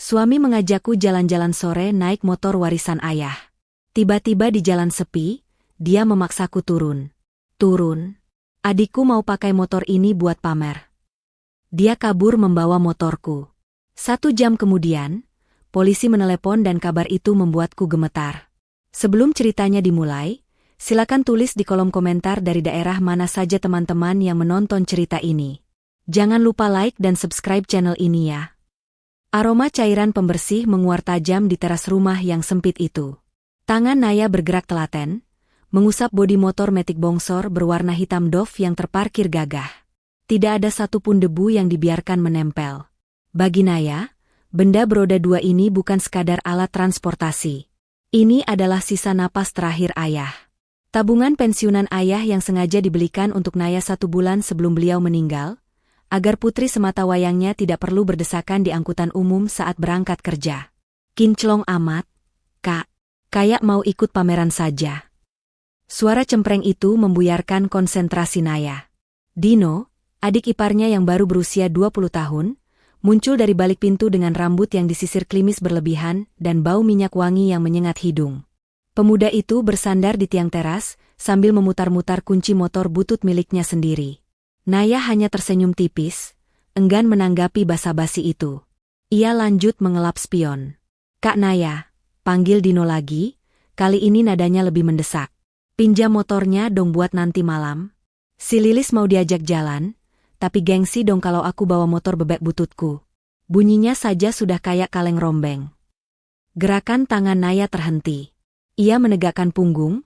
Suami mengajakku jalan-jalan sore naik motor warisan ayah. Tiba-tiba di jalan sepi, dia memaksaku turun. Turun. Adikku mau pakai motor ini buat pamer. Dia kabur membawa motorku. 1 jam kemudian, polisi menelepon dan kabar itu membuatku gemetar. Sebelum ceritanya dimulai, silakan tulis di kolom komentar dari daerah mana saja teman-teman yang menonton cerita ini. Jangan lupa like dan subscribe channel ini ya. Aroma cairan pembersih menguar tajam di teras rumah yang sempit itu. Tangan Naya bergerak telaten, mengusap bodi motor Matic bongsor berwarna hitam doff yang terparkir gagah. Tidak ada satupun debu yang dibiarkan menempel. Bagi Naya, benda beroda 2 ini bukan sekadar alat transportasi. Ini adalah sisa napas terakhir ayah. Tabungan pensiunan ayah yang sengaja dibelikan untuk Naya 1 bulan sebelum beliau meninggal, agar putri semata wayangnya tidak perlu berdesakan di angkutan umum saat berangkat kerja. Kinclong amat, Kak. Kayak mau ikut pameran saja. Suara cempreng itu membuyarkan konsentrasi Naya. Dino, adik iparnya yang baru berusia 20 tahun, muncul dari balik pintu dengan rambut yang disisir klimis berlebihan dan bau minyak wangi yang menyengat hidung. Pemuda itu bersandar di tiang teras, sambil memutar-mutar kunci motor butut miliknya sendiri. Naya hanya tersenyum tipis, enggan menanggapi basa-basi itu. Ia lanjut mengelap spion. Kak Naya, panggil Dino lagi, kali ini nadanya lebih mendesak. Pinjam motornya dong buat nanti malam. Si Lilis mau diajak jalan, tapi gengsi dong kalau aku bawa motor bebek bututku. Bunyinya saja sudah kayak kaleng rombeng. Gerakan tangan Naya terhenti. Ia menegakkan punggung,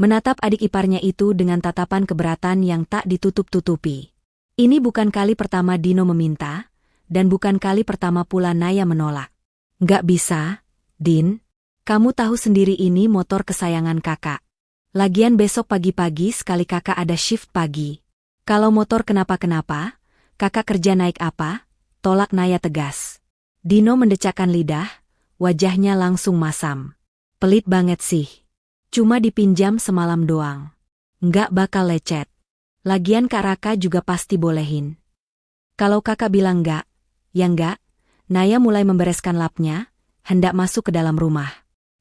menatap adik iparnya itu dengan tatapan keberatan yang tak ditutup-tutupi. Ini bukan kali pertama Dino meminta, dan bukan kali pertama pula Naya menolak. Nggak bisa, Din. Kamu tahu sendiri ini motor kesayangan kakak. Lagian besok pagi-pagi sekali kakak ada shift pagi. Kalau motor kenapa-kenapa, kakak kerja naik apa? Tolak Naya tegas. Dino mendecakkan lidah, wajahnya langsung masam. Pelit banget sih. Cuma dipinjam semalam doang. Nggak bakal lecet. Lagian Kak Raka juga pasti bolehin. Kalau kakak bilang nggak, ya nggak. Naya mulai membereskan lapnya, hendak masuk ke dalam rumah.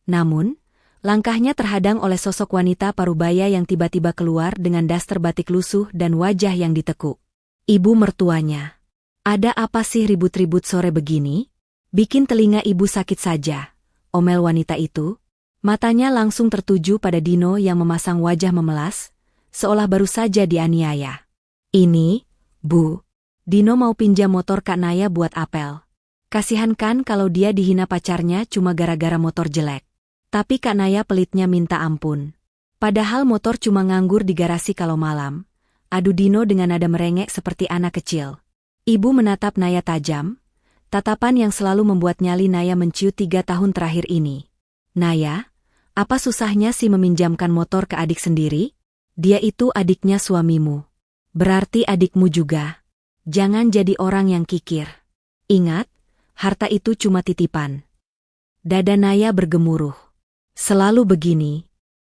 Namun, langkahnya terhadang oleh sosok wanita parubaya yang tiba-tiba keluar dengan daster batik lusuh dan wajah yang ditekuk. Ibu mertuanya. Ada apa sih ribut-ribut sore begini? Bikin telinga ibu sakit saja, omel wanita itu. Matanya langsung tertuju pada Dino yang memasang wajah memelas, seolah baru saja dianiaya. Ini, Bu. Dino mau pinjam motor Kak Naya buat apel. Kasihan kan kalau dia dihina pacarnya cuma gara-gara motor jelek. Tapi Kak Naya pelitnya minta ampun. Padahal motor cuma nganggur di garasi kalau malam. Adu Dino dengan nada merengek seperti anak kecil. Ibu menatap Naya tajam, tatapan yang selalu membuat nyali Naya menciut 3 tahun terakhir ini. Naya, apa susahnya sih meminjamkan motor ke adik sendiri? Dia itu adiknya suamimu. Berarti adikmu juga. Jangan jadi orang yang kikir. Ingat, harta itu cuma titipan. Dada Naya bergemuruh. Selalu begini.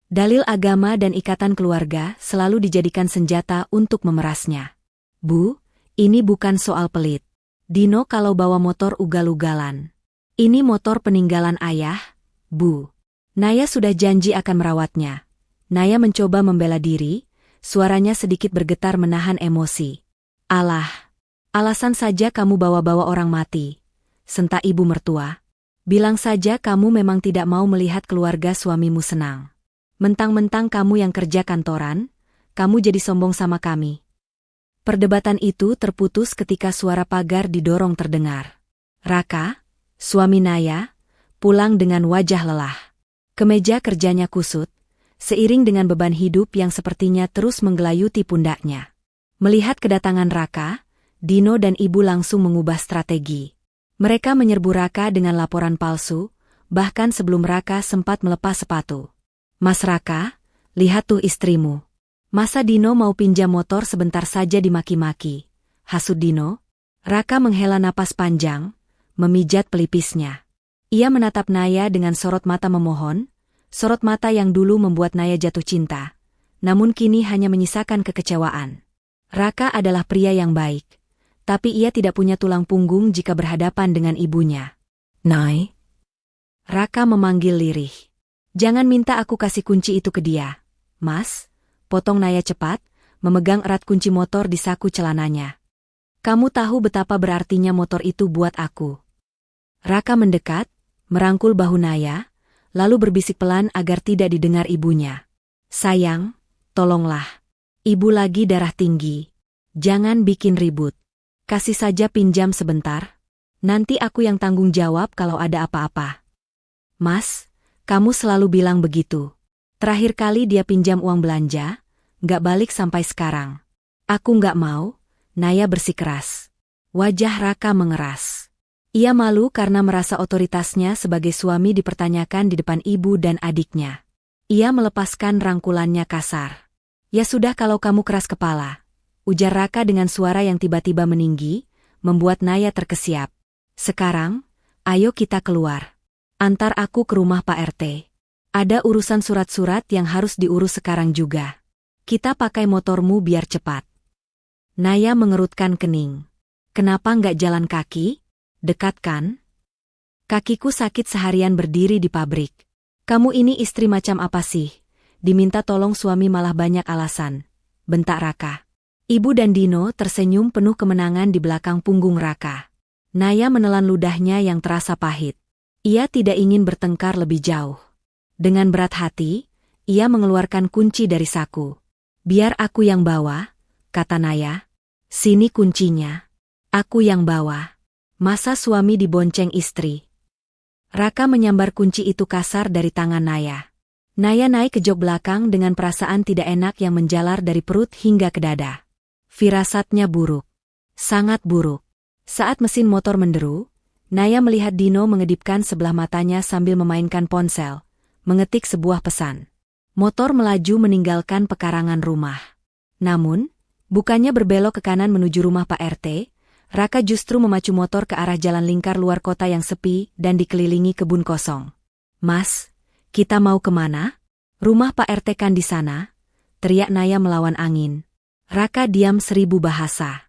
Dalil agama dan ikatan keluarga selalu dijadikan senjata untuk memerasnya. Bu, ini bukan soal pelit. Dino kalau bawa motor ugal-ugalan. Ini motor peninggalan ayah, Bu. Naya sudah janji akan merawatnya. Naya mencoba membela diri, suaranya sedikit bergetar menahan emosi. Alah, alasan saja kamu bawa-bawa orang mati. Sentak ibu mertua. Bilang saja kamu memang tidak mau melihat keluarga suamimu senang. Mentang-mentang kamu yang kerja kantoran, kamu jadi sombong sama kami. Perdebatan itu terputus ketika suara pagar didorong terdengar. Raka, suami Naya, pulang dengan wajah lelah. Kemeja kerjanya kusut, seiring dengan beban hidup yang sepertinya terus menggelayuti pundaknya. Melihat kedatangan Raka, Dino dan ibu langsung mengubah strategi. Mereka menyerbu Raka dengan laporan palsu, bahkan sebelum Raka sempat melepas sepatu. Mas Raka, lihat tuh istrimu. Masa Dino mau pinjam motor sebentar saja dimaki-maki? Hasut Dino. Raka menghela napas panjang, memijat pelipisnya. Ia menatap Naya dengan sorot mata memohon, sorot mata yang dulu membuat Naya jatuh cinta, namun kini hanya menyisakan kekecewaan. Raka adalah pria yang baik. Tapi ia tidak punya tulang punggung jika berhadapan dengan ibunya. Nay. Raka memanggil lirih. Jangan minta aku kasih kunci itu ke dia. Mas, potong Naya cepat, memegang erat kunci motor di saku celananya. Kamu tahu betapa berartinya motor itu buat aku. Raka mendekat, merangkul bahu Naya, lalu berbisik pelan agar tidak didengar ibunya. Sayang, tolonglah. Ibu lagi darah tinggi. Jangan bikin ribut. Kasih saja pinjam sebentar. Nanti aku yang tanggung jawab kalau ada apa-apa. Mas, kamu selalu bilang begitu. Terakhir kali dia pinjam uang belanja, nggak balik sampai sekarang. Aku nggak mau, Naya bersikeras. Wajah Raka mengeras. Ia malu karena merasa otoritasnya sebagai suami dipertanyakan di depan ibu dan adiknya. Ia melepaskan rangkulannya kasar. Ya sudah kalau kamu keras kepala, ujar Raka dengan suara yang tiba-tiba meninggi, membuat Naya terkesiap. Sekarang, ayo kita keluar. Antar aku ke rumah Pak RT. Ada urusan surat-surat yang harus diurus sekarang juga. Kita pakai motormu biar cepat. Naya mengerutkan kening. Kenapa nggak jalan kaki? Dekat kan? Kakiku sakit seharian berdiri di pabrik. Kamu ini istri macam apa sih? Diminta tolong suami malah banyak alasan. Bentak Raka. Ibu dan Dino tersenyum penuh kemenangan di belakang punggung Raka. Naya menelan ludahnya yang terasa pahit. Ia tidak ingin bertengkar lebih jauh. Dengan berat hati, ia mengeluarkan kunci dari saku. Biar aku yang bawa, kata Naya. Sini kuncinya. Aku yang bawa. Masa suami dibonceng istri? Raka menyambar kunci itu kasar dari tangan Naya. Naya naik ke jok belakang dengan perasaan tidak enak yang menjalar dari perut hingga ke dada. Firasatnya buruk. Sangat buruk. Saat mesin motor menderu, Naya melihat Dino mengedipkan sebelah matanya sambil memainkan ponsel, mengetik sebuah pesan. Motor melaju meninggalkan pekarangan rumah. Namun, bukannya berbelok ke kanan menuju rumah Pak RT, Raka justru memacu motor ke arah jalan lingkar luar kota yang sepi dan dikelilingi kebun kosong. Mas, kita mau kemana? Rumah Pak RT kan di sana, teriak Naya melawan angin. Raka diam 1000 bahasa.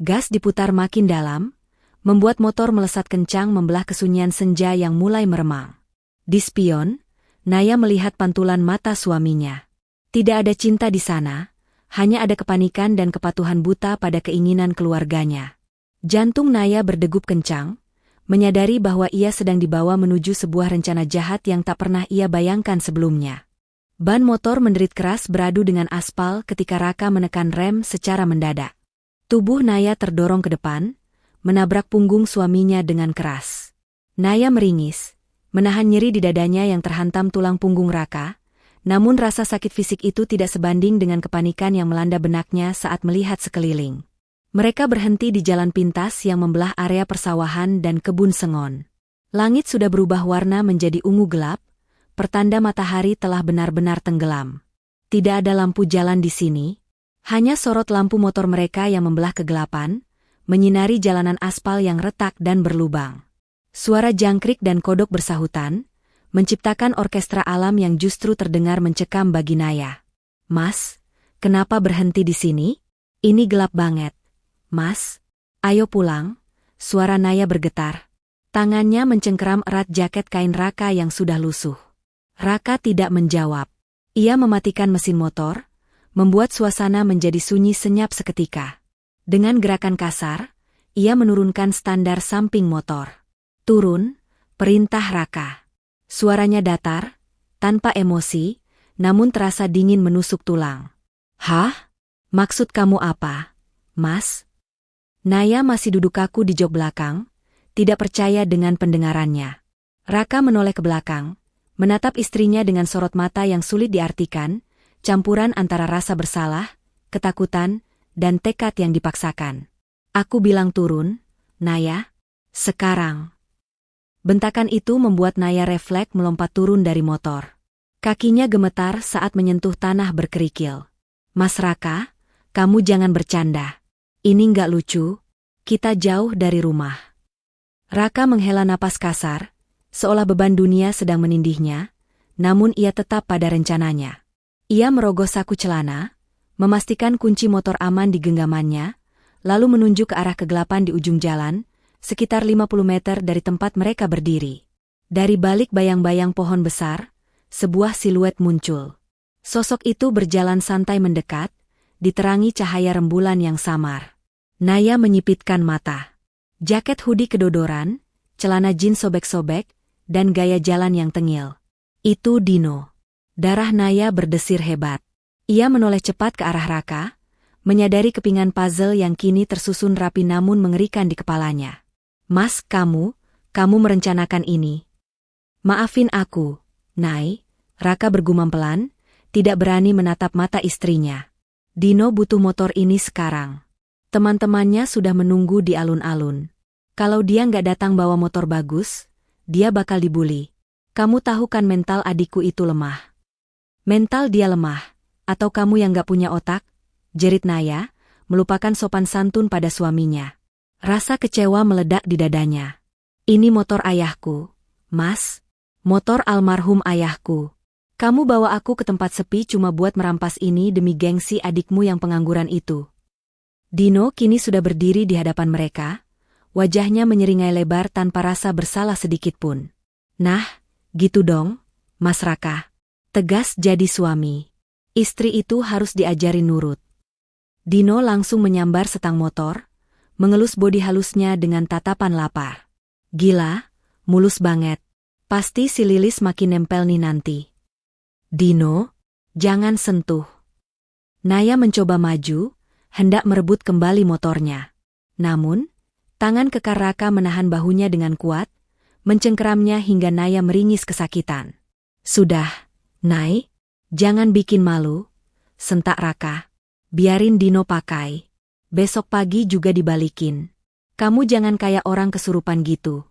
Gas diputar makin dalam, membuat motor melesat kencang membelah kesunyian senja yang mulai meremang. Di spion, Naya melihat pantulan mata suaminya. Tidak ada cinta di sana, hanya ada kepanikan dan kepatuhan buta pada keinginan keluarganya. Jantung Naya berdegup kencang, menyadari bahwa ia sedang dibawa menuju sebuah rencana jahat yang tak pernah ia bayangkan sebelumnya. Ban motor menderit keras beradu dengan aspal ketika Raka menekan rem secara mendadak. Tubuh Naya terdorong ke depan, menabrak punggung suaminya dengan keras. Naya meringis, menahan nyeri di dadanya yang terhantam tulang punggung Raka, namun rasa sakit fisik itu tidak sebanding dengan kepanikan yang melanda benaknya saat melihat sekeliling. Mereka berhenti di jalan pintas yang membelah area persawahan dan kebun sengon. Langit sudah berubah warna menjadi ungu gelap, pertanda matahari telah benar-benar tenggelam. Tidak ada lampu jalan di sini, hanya sorot lampu motor mereka yang membelah kegelapan, menyinari jalanan aspal yang retak dan berlubang. Suara jangkrik dan kodok bersahutan, menciptakan orkestra alam yang justru terdengar mencekam bagi Naya. Mas, kenapa berhenti di sini? Ini gelap banget. Mas, ayo pulang. Suara Naya bergetar. Tangannya mencengkeram erat jaket kain Raka yang sudah lusuh. Raka tidak menjawab. Ia mematikan mesin motor, membuat suasana menjadi sunyi senyap seketika. Dengan gerakan kasar, ia menurunkan standar samping motor. Turun, perintah Raka. Suaranya datar, tanpa emosi, namun terasa dingin menusuk tulang. Hah? Maksud kamu apa, Mas? Naya masih duduk kaku di jok belakang, tidak percaya dengan pendengarannya. Raka menoleh ke belakang, menatap istrinya dengan sorot mata yang sulit diartikan, campuran antara rasa bersalah, ketakutan, dan tekad yang dipaksakan. Aku bilang turun, Naya. Sekarang. Bentakan itu membuat Naya refleks melompat turun dari motor. Kakinya gemetar saat menyentuh tanah berkerikil. Mas Raka, kamu jangan bercanda. Ini nggak lucu, kita jauh dari rumah. Raka menghela napas kasar, seolah beban dunia sedang menindihnya, namun ia tetap pada rencananya. Ia merogoh saku celana, memastikan kunci motor aman di genggamannya, lalu menunjuk ke arah kegelapan di ujung jalan, sekitar 50 meter dari tempat mereka berdiri. Dari balik bayang-bayang pohon besar, sebuah siluet muncul. Sosok itu berjalan santai mendekat, diterangi cahaya rembulan yang samar. Naya menyipitkan mata. Jaket hoodie kedodoran, celana jeans sobek-sobek, dan gaya jalan yang tengil. Itu Dino. Darah Naya berdesir hebat. Ia menoleh cepat ke arah Raka, menyadari kepingan puzzle yang kini tersusun rapi namun mengerikan di kepalanya. Mas, kamu merencanakan ini. Maafin aku, Nay, Raka bergumam pelan, tidak berani menatap mata istrinya. Dino butuh motor ini sekarang. Teman-temannya sudah menunggu di alun-alun. Kalau dia nggak datang bawa motor bagus, dia bakal dibully. Kamu tahu kan mental adikku itu lemah. Mental dia lemah, atau kamu yang nggak punya otak? Jerit Naya, melupakan sopan santun pada suaminya. Rasa kecewa meledak di dadanya. Ini motor ayahku, Mas. Motor almarhum ayahku. Kamu bawa aku ke tempat sepi cuma buat merampas ini demi gengsi adikmu yang pengangguran itu. Dino kini sudah berdiri di hadapan mereka, wajahnya menyeringai lebar tanpa rasa bersalah sedikitpun. Nah, gitu dong, Mas Raka. Tegas jadi suami. Istri itu harus diajari nurut. Dino langsung menyambar setang motor, mengelus bodi halusnya dengan tatapan lapar. Gila, mulus banget. Pasti si Lilis makin nempel nih nanti. Dino, jangan sentuh. Naya mencoba maju, hendak merebut kembali motornya. Namun, tangan kekar Raka menahan bahunya dengan kuat, mencengkeramnya hingga Naya meringis kesakitan. Sudah, Nay, jangan bikin malu, sentak Raka. Biarin Dino pakai. Besok pagi juga dibalikin. Kamu jangan kayak orang kesurupan gitu.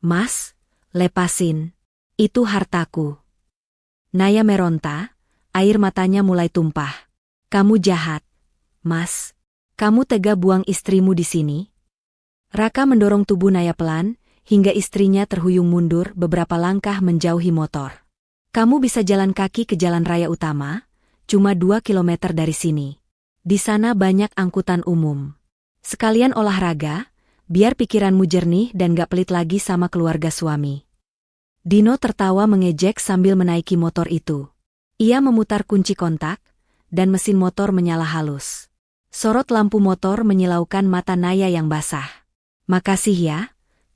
Mas, lepasin. Itu hartaku. Naya meronta, air matanya mulai tumpah. Kamu jahat. Mas, kamu tega buang istrimu di sini? Raka mendorong tubuh Naya pelan, hingga istrinya terhuyung mundur beberapa langkah menjauhi motor. Kamu bisa jalan kaki ke jalan raya utama, cuma 2 kilometer dari sini. Di sana banyak angkutan umum. Sekalian olahraga, biar pikiranmu jernih dan gak pelit lagi sama keluarga suami. Dino tertawa mengejek sambil menaiki motor itu. Ia memutar kunci kontak, dan mesin motor menyala halus. Sorot lampu motor menyilaukan mata Naya yang basah. Makasih ya,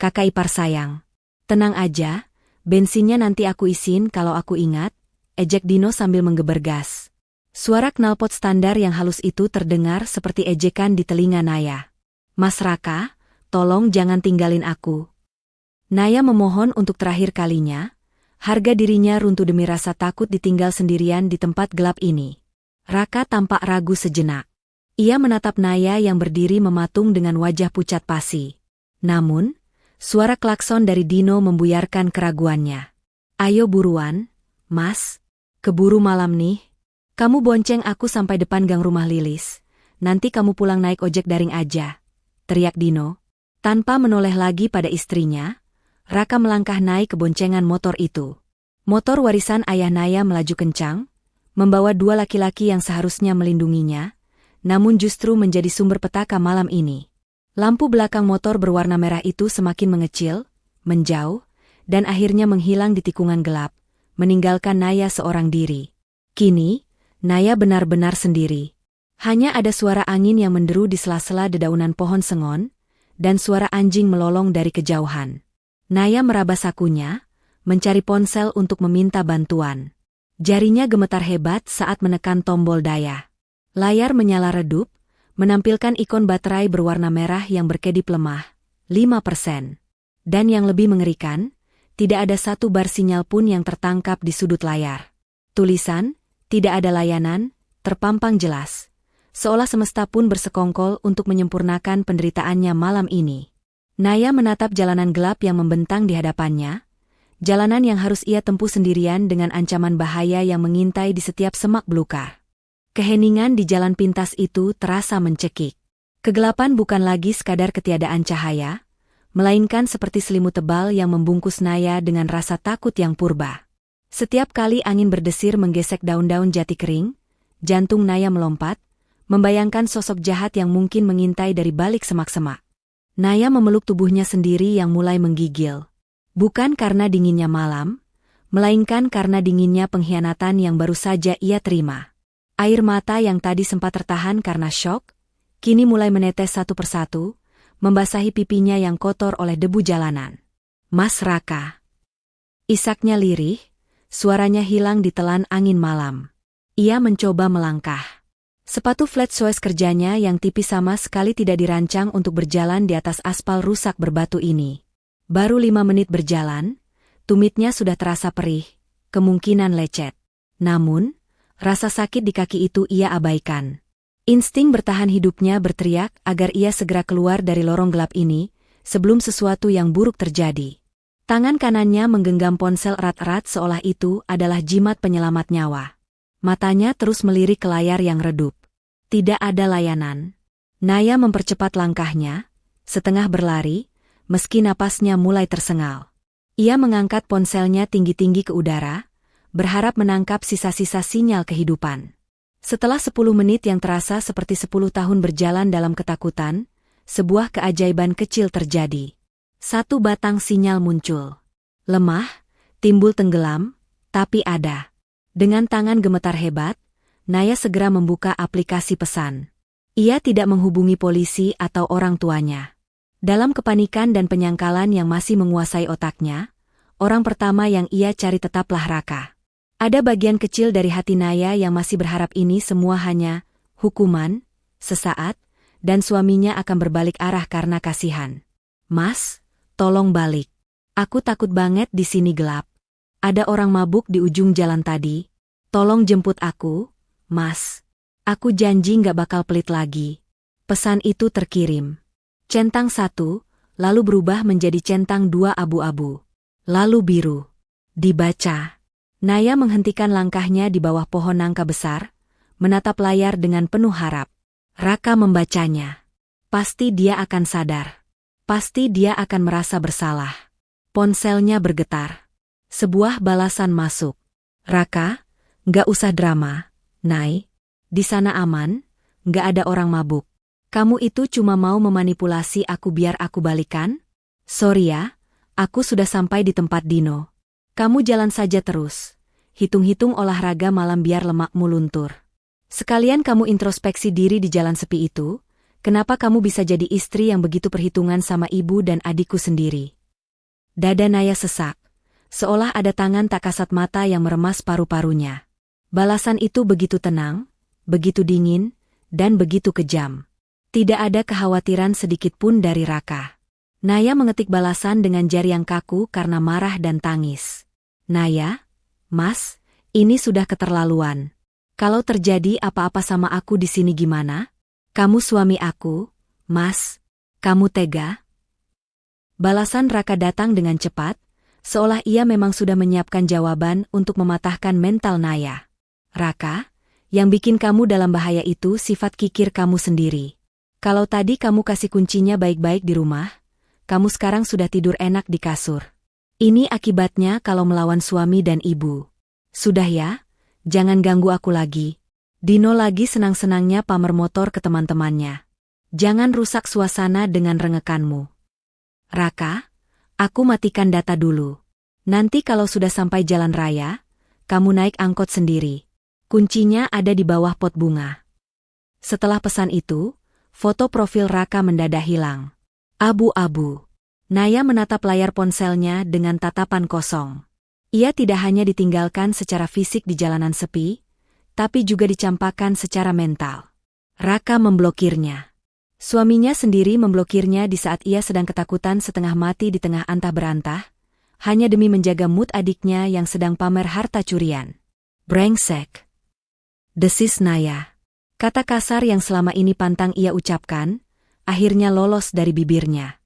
kakak ipar sayang. Tenang aja, bensinnya nanti aku isiin kalau aku ingat, ejek Dino sambil menggeber gas. Suara knalpot standar yang halus itu terdengar seperti ejekan di telinga Naya. Mas Raka, tolong jangan tinggalin aku. Naya memohon untuk terakhir kalinya, harga dirinya runtuh demi rasa takut ditinggal sendirian di tempat gelap ini. Raka tampak ragu sejenak. Ia menatap Naya yang berdiri mematung dengan wajah pucat pasi. Namun, suara klakson dari Dino membuyarkan keraguannya. Ayo buruan, Mas. Keburu malam nih. Kamu bonceng aku sampai depan gang rumah Lilis. Nanti kamu pulang naik ojek daring aja. Teriak Dino. Tanpa menoleh lagi pada istrinya, Raka melangkah naik ke boncengan motor itu. Motor warisan ayah Naya melaju kencang, membawa 2 laki-laki yang seharusnya melindunginya, namun justru menjadi sumber petaka malam ini. Lampu belakang motor berwarna merah itu semakin mengecil, menjauh, dan akhirnya menghilang di tikungan gelap, meninggalkan Naya seorang diri. Kini, Naya benar-benar sendiri. Hanya ada suara angin yang menderu di sela-sela dedaunan pohon sengon, dan suara anjing melolong dari kejauhan. Naya meraba sakunya, mencari ponsel untuk meminta bantuan. Jarinya gemetar hebat saat menekan tombol daya. Layar menyala redup, menampilkan ikon baterai berwarna merah yang berkedip lemah, 5%. Dan yang lebih mengerikan, tidak ada satu bar sinyal pun yang tertangkap di sudut layar. Tulisan, tidak ada layanan, terpampang jelas. Seolah semesta pun bersekongkol untuk menyempurnakan penderitaannya malam ini. Naya menatap jalanan gelap yang membentang di hadapannya, jalanan yang harus ia tempuh sendirian dengan ancaman bahaya yang mengintai di setiap semak belukar. Keheningan di jalan pintas itu terasa mencekik. Kegelapan bukan lagi sekadar ketiadaan cahaya, melainkan seperti selimut tebal yang membungkus Naya dengan rasa takut yang purba. Setiap kali angin berdesir menggesek daun-daun jati kering, jantung Naya melompat, membayangkan sosok jahat yang mungkin mengintai dari balik semak-semak. Naya memeluk tubuhnya sendiri yang mulai menggigil. Bukan karena dinginnya malam, melainkan karena dinginnya pengkhianatan yang baru saja ia terima. Air mata yang tadi sempat tertahan karena syok, kini mulai menetes satu persatu, membasahi pipinya yang kotor oleh debu jalanan. "Mas Raka." Isaknya lirih, suaranya hilang ditelan angin malam. Ia mencoba melangkah. Sepatu flat shoes kerjanya yang tipis sama sekali tidak dirancang untuk berjalan di atas aspal rusak berbatu ini. Baru 5 menit berjalan, tumitnya sudah terasa perih, kemungkinan lecet. Namun, rasa sakit di kaki itu ia abaikan. Insting bertahan hidupnya berteriak agar ia segera keluar dari lorong gelap ini, sebelum sesuatu yang buruk terjadi. Tangan kanannya menggenggam ponsel erat-erat seolah itu adalah jimat penyelamat nyawa. Matanya terus melirik ke layar yang redup. Tidak ada layanan. Naya mempercepat langkahnya, setengah berlari, meski napasnya mulai tersengal. Ia mengangkat ponselnya tinggi-tinggi ke udara, berharap menangkap sisa-sisa sinyal kehidupan. Setelah 10 menit yang terasa seperti 10 tahun berjalan dalam ketakutan, sebuah keajaiban kecil terjadi. Satu batang sinyal muncul. Lemah, timbul tenggelam, tapi ada. Dengan tangan gemetar hebat, Naya segera membuka aplikasi pesan. Ia tidak menghubungi polisi atau orang tuanya. Dalam kepanikan dan penyangkalan yang masih menguasai otaknya, orang pertama yang ia cari tetaplah Raka. Ada bagian kecil dari hati Naya yang masih berharap ini semua hanya hukuman, sesaat, dan suaminya akan berbalik arah karena kasihan. "Mas, tolong balik. Aku takut banget di sini gelap. Ada orang mabuk di ujung jalan tadi. Tolong jemput aku, Mas. Aku janji nggak bakal pelit lagi." Pesan itu terkirim. Centang 1, lalu berubah menjadi centang 2 abu-abu. Lalu biru. Dibaca. Naya menghentikan langkahnya di bawah pohon nangka besar, menatap layar dengan penuh harap. Raka membacanya. Pasti dia akan sadar. Pasti dia akan merasa bersalah. Ponselnya bergetar. Sebuah balasan masuk. "Raka, nggak usah drama, Nay. Di sana aman, nggak ada orang mabuk. Kamu itu cuma mau memanipulasi aku biar aku balikan? Sorry ya, aku sudah sampai di tempat Dino. Kamu jalan saja terus. Hitung-hitung olahraga malam biar lemakmu luntur. Sekalian kamu introspeksi diri di jalan sepi itu. Kenapa kamu bisa jadi istri yang begitu perhitungan sama ibu dan adikku sendiri?" Dada Naya sesak, seolah ada tangan tak kasat mata yang meremas paru-parunya. Balasan itu begitu tenang, begitu dingin, dan begitu kejam. Tidak ada kekhawatiran sedikit pun dari Raka. Naya mengetik balasan dengan jari yang kaku karena marah dan tangis. "Naya, Mas, ini sudah keterlaluan. Kalau terjadi apa-apa sama aku di sini gimana? Kamu suami aku, Mas. Kamu tega?" Balasan Raka datang dengan cepat, seolah ia memang sudah menyiapkan jawaban untuk mematahkan mental Naya. "Raka, yang bikin kamu dalam bahaya itu sifat kikir kamu sendiri. Kalau tadi kamu kasih kuncinya baik-baik di rumah, kamu sekarang sudah tidur enak di kasur. Ini akibatnya kalau melawan suami dan ibu. Sudah ya, jangan ganggu aku lagi." Dino lagi senang-senangnya pamer motor ke teman-temannya. "Jangan rusak suasana dengan rengekanmu." "Raka, aku matikan data dulu. Nanti kalau sudah sampai jalan raya, kamu naik angkot sendiri. Kuncinya ada di bawah pot bunga." Setelah pesan itu, foto profil Raka mendadak hilang. Abu-abu. Naya menatap layar ponselnya dengan tatapan kosong. Ia tidak hanya ditinggalkan secara fisik di jalanan sepi, tapi juga dicampakkan secara mental. Raka memblokirnya. Suaminya sendiri memblokirnya di saat ia sedang ketakutan setengah mati di tengah antah berantah, hanya demi menjaga mood adiknya yang sedang pamer harta curian. "Brengsek," desis Naya. Kata kasar yang selama ini pantang ia ucapkan, akhirnya lolos dari bibirnya.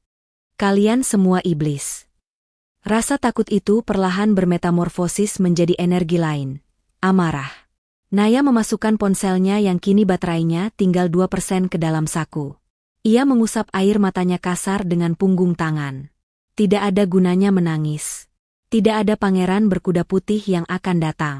"Kalian semua iblis." Rasa takut itu perlahan bermetamorfosis menjadi energi lain, amarah. Naya memasukkan ponselnya yang kini baterainya tinggal 2% ke dalam saku. Ia mengusap air matanya kasar dengan punggung tangan. Tidak ada gunanya menangis. Tidak ada pangeran berkuda putih yang akan datang.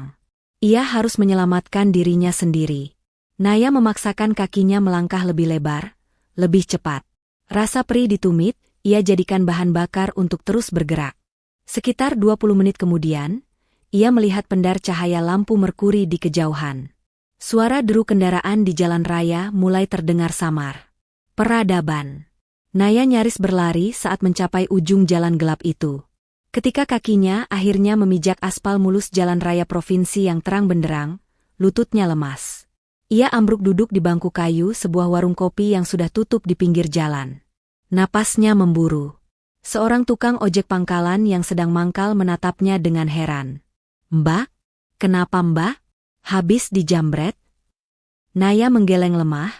Ia harus menyelamatkan dirinya sendiri. Naya memaksakan kakinya melangkah lebih lebar, lebih cepat. Rasa perih ditumit, ia jadikan bahan bakar untuk terus bergerak. Sekitar 20 menit kemudian, ia melihat pendar cahaya lampu merkuri di kejauhan. Suara deru kendaraan di jalan raya mulai terdengar samar. Peradaban. Naya nyaris berlari saat mencapai ujung jalan gelap itu. Ketika kakinya akhirnya memijak aspal mulus jalan raya provinsi yang terang benderang, lututnya lemas. Ia ambruk duduk di bangku kayu sebuah warung kopi yang sudah tutup di pinggir jalan. Napasnya memburu. Seorang tukang ojek pangkalan yang sedang mangkal menatapnya dengan heran. "Mbak? Kenapa Mbak? Habis dijambret?" Naya menggeleng lemah,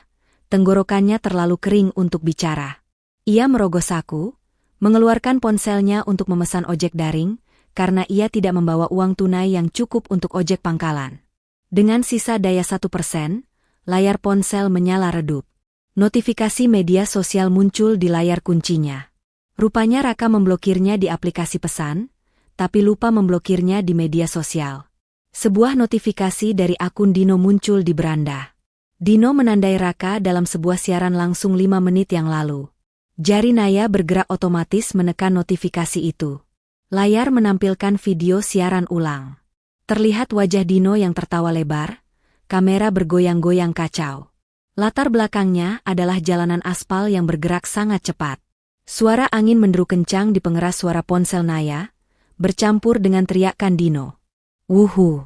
tenggorokannya terlalu kering untuk bicara. Ia merogoh saku, mengeluarkan ponselnya untuk memesan ojek daring, karena ia tidak membawa uang tunai yang cukup untuk ojek pangkalan. Dengan sisa daya 1%, layar ponsel menyala redup. Notifikasi media sosial muncul di layar kuncinya. Rupanya Raka memblokirnya di aplikasi pesan, tapi lupa memblokirnya di media sosial. Sebuah notifikasi dari akun Dino muncul di beranda. Dino menandai Raka dalam sebuah siaran langsung 5 menit yang lalu. Jari Naya bergerak otomatis menekan notifikasi itu. Layar menampilkan video siaran ulang. Terlihat wajah Dino yang tertawa lebar, kamera bergoyang-goyang kacau. Latar belakangnya adalah jalanan aspal yang bergerak sangat cepat. Suara angin menderu kencang di pengeras suara ponsel Naya, bercampur dengan teriakan Dino. "Wuhu!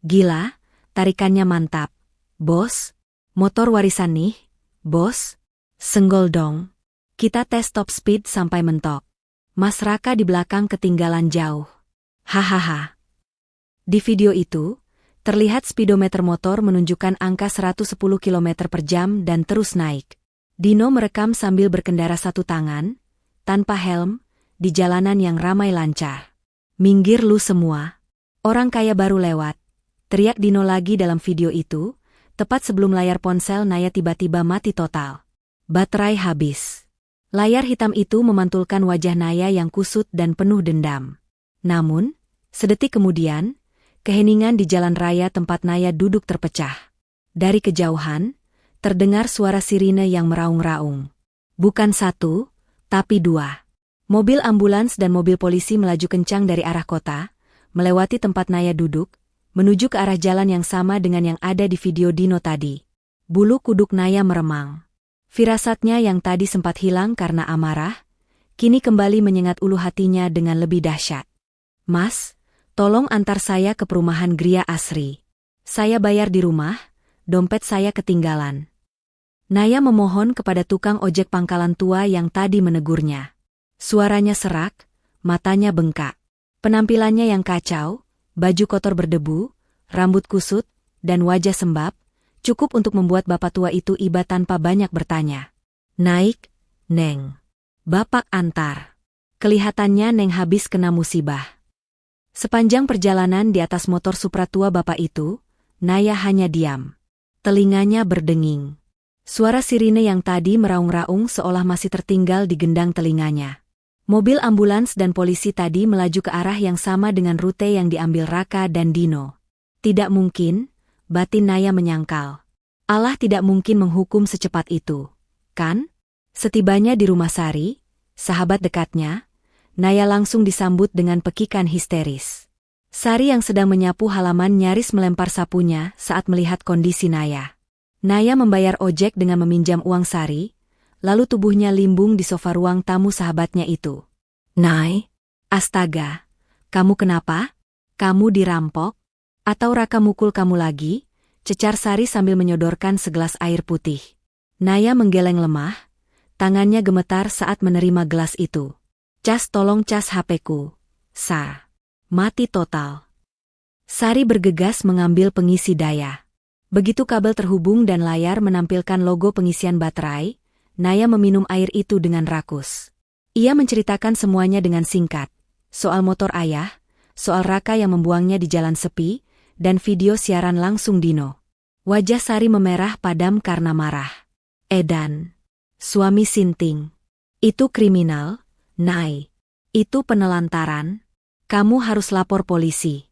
Gila, tarikannya mantap. Bos, motor warisan nih, bos. Senggol dong. Kita tes top speed sampai mentok." Mas Raka di belakang ketinggalan jauh. Hahaha. Di video itu, terlihat speedometer motor menunjukkan angka 110 km per jam dan terus naik. Dino merekam sambil berkendara satu tangan, tanpa helm, di jalanan yang ramai lancar. "Minggir lu semua. Orang kaya baru lewat," teriak Dino lagi dalam video itu, tepat sebelum layar ponsel Naya tiba-tiba mati total. Baterai habis. Layar hitam itu memantulkan wajah Naya yang kusut dan penuh dendam. Namun, sedetik kemudian, keheningan di jalan raya tempat Naya duduk terpecah. Dari kejauhan, terdengar suara sirine yang meraung-raung. Bukan satu, tapi dua. Mobil ambulans dan mobil polisi melaju kencang dari arah kota, melewati tempat Naya duduk, menuju ke arah jalan yang sama dengan yang ada di video Dino tadi. Bulu kuduk Naya meremang. Firasatnya yang tadi sempat hilang karena amarah, kini kembali menyengat ulu hatinya dengan lebih dahsyat. "Mas, tolong antar saya ke perumahan Gria Asri. Saya bayar di rumah, dompet saya ketinggalan." Naya memohon kepada tukang ojek pangkalan tua yang tadi menegurnya. Suaranya serak, matanya bengkak. Penampilannya yang kacau, baju kotor berdebu, rambut kusut, dan wajah sembab, cukup untuk membuat bapak tua itu iba tanpa banyak bertanya. "Naik, Neng. Bapak antar." Kelihatannya Neng habis kena musibah. Sepanjang perjalanan di atas motor Supra tua bapak itu, Naya hanya diam. Telinganya berdenging. Suara sirine yang tadi meraung-raung seolah masih tertinggal di gendang telinganya. Mobil ambulans dan polisi tadi melaju ke arah yang sama dengan rute yang diambil Raka dan Dino. Tidak mungkin, batin Naya menyangkal. Allah tidak mungkin menghukum secepat itu, kan? Setibanya di rumah Sari, sahabat dekatnya, Naya langsung disambut dengan pekikan histeris. Sari yang sedang menyapu halaman nyaris melempar sapunya saat melihat kondisi Naya. Naya membayar ojek dengan meminjam uang Sari, lalu tubuhnya limbung di sofa ruang tamu sahabatnya itu. "Nay, astaga, kamu kenapa? Kamu dirampok? Atau Raka mukul kamu lagi?" cecar Sari sambil menyodorkan segelas air putih. Naya menggeleng lemah, tangannya gemetar saat menerima gelas itu. "Cas, tolong cas HP-ku. Mati total." Sari bergegas mengambil pengisi daya. Begitu kabel terhubung dan layar menampilkan logo pengisian baterai, Naya meminum air itu dengan rakus. Ia menceritakan semuanya dengan singkat. Soal motor ayah, soal Raka yang membuangnya di jalan sepi, dan video siaran langsung Dino. Wajah Sari memerah padam karena marah. "Edan, suami Sinting. Itu kriminal, Nay. Itu penelantaran. Kamu harus lapor polisi."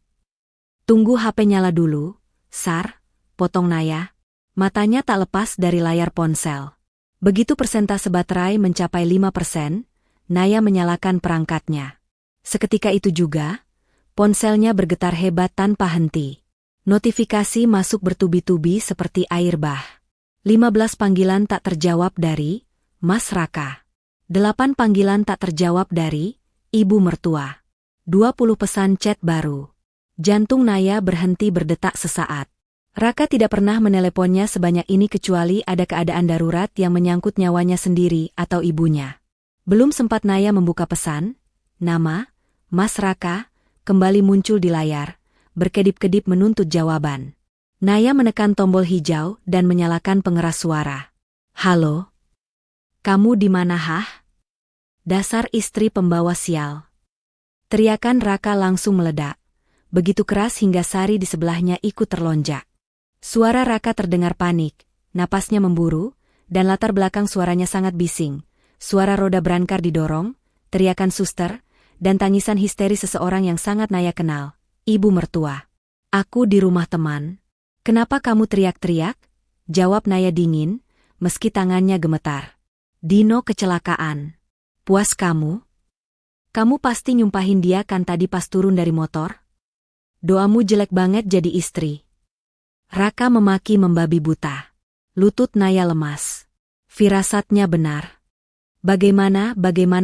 "Tunggu HP nyala dulu, Sar," potong Naya. Matanya tak lepas dari layar ponsel. Begitu persentase baterai mencapai 5%, Naya menyalakan perangkatnya. Seketika itu juga, ponselnya bergetar hebat tanpa henti. Notifikasi masuk bertubi-tubi seperti air bah. 15 panggilan tak terjawab dari Mas Raka. 8 panggilan tak terjawab dari Ibu Mertua. 20 pesan chat baru. Jantung Naya berhenti berdetak sesaat. Raka tidak pernah meneleponnya sebanyak ini kecuali ada keadaan darurat yang menyangkut nyawanya sendiri atau ibunya. Belum sempat Naya membuka pesan, nama, Mas Raka, kembali muncul di layar, berkedip-kedip menuntut jawaban. Naya menekan tombol hijau dan menyalakan pengeras suara. Halo? Kamu di mana hah? Dasar istri pembawa sial. Teriakan Raka langsung meledak. Begitu keras hingga Sari di sebelahnya ikut terlonjak. Suara Raka terdengar panik, napasnya memburu, dan latar belakang suaranya sangat bising. Suara roda berangkar didorong, teriakan suster, dan tangisan histeris seseorang yang sangat Naya kenal. Ibu mertua. Aku di rumah teman. Kenapa kamu teriak-teriak? Jawab Naya dingin, meski tangannya gemetar. Dino kecelakaan. Puas kamu? Kamu pasti nyumpahin dia kan tadi pas turun dari motor? Doamu jelek banget jadi istri. Raka memaki membabi buta. Lutut Naya lemas. Firasatnya benar. Bagaimana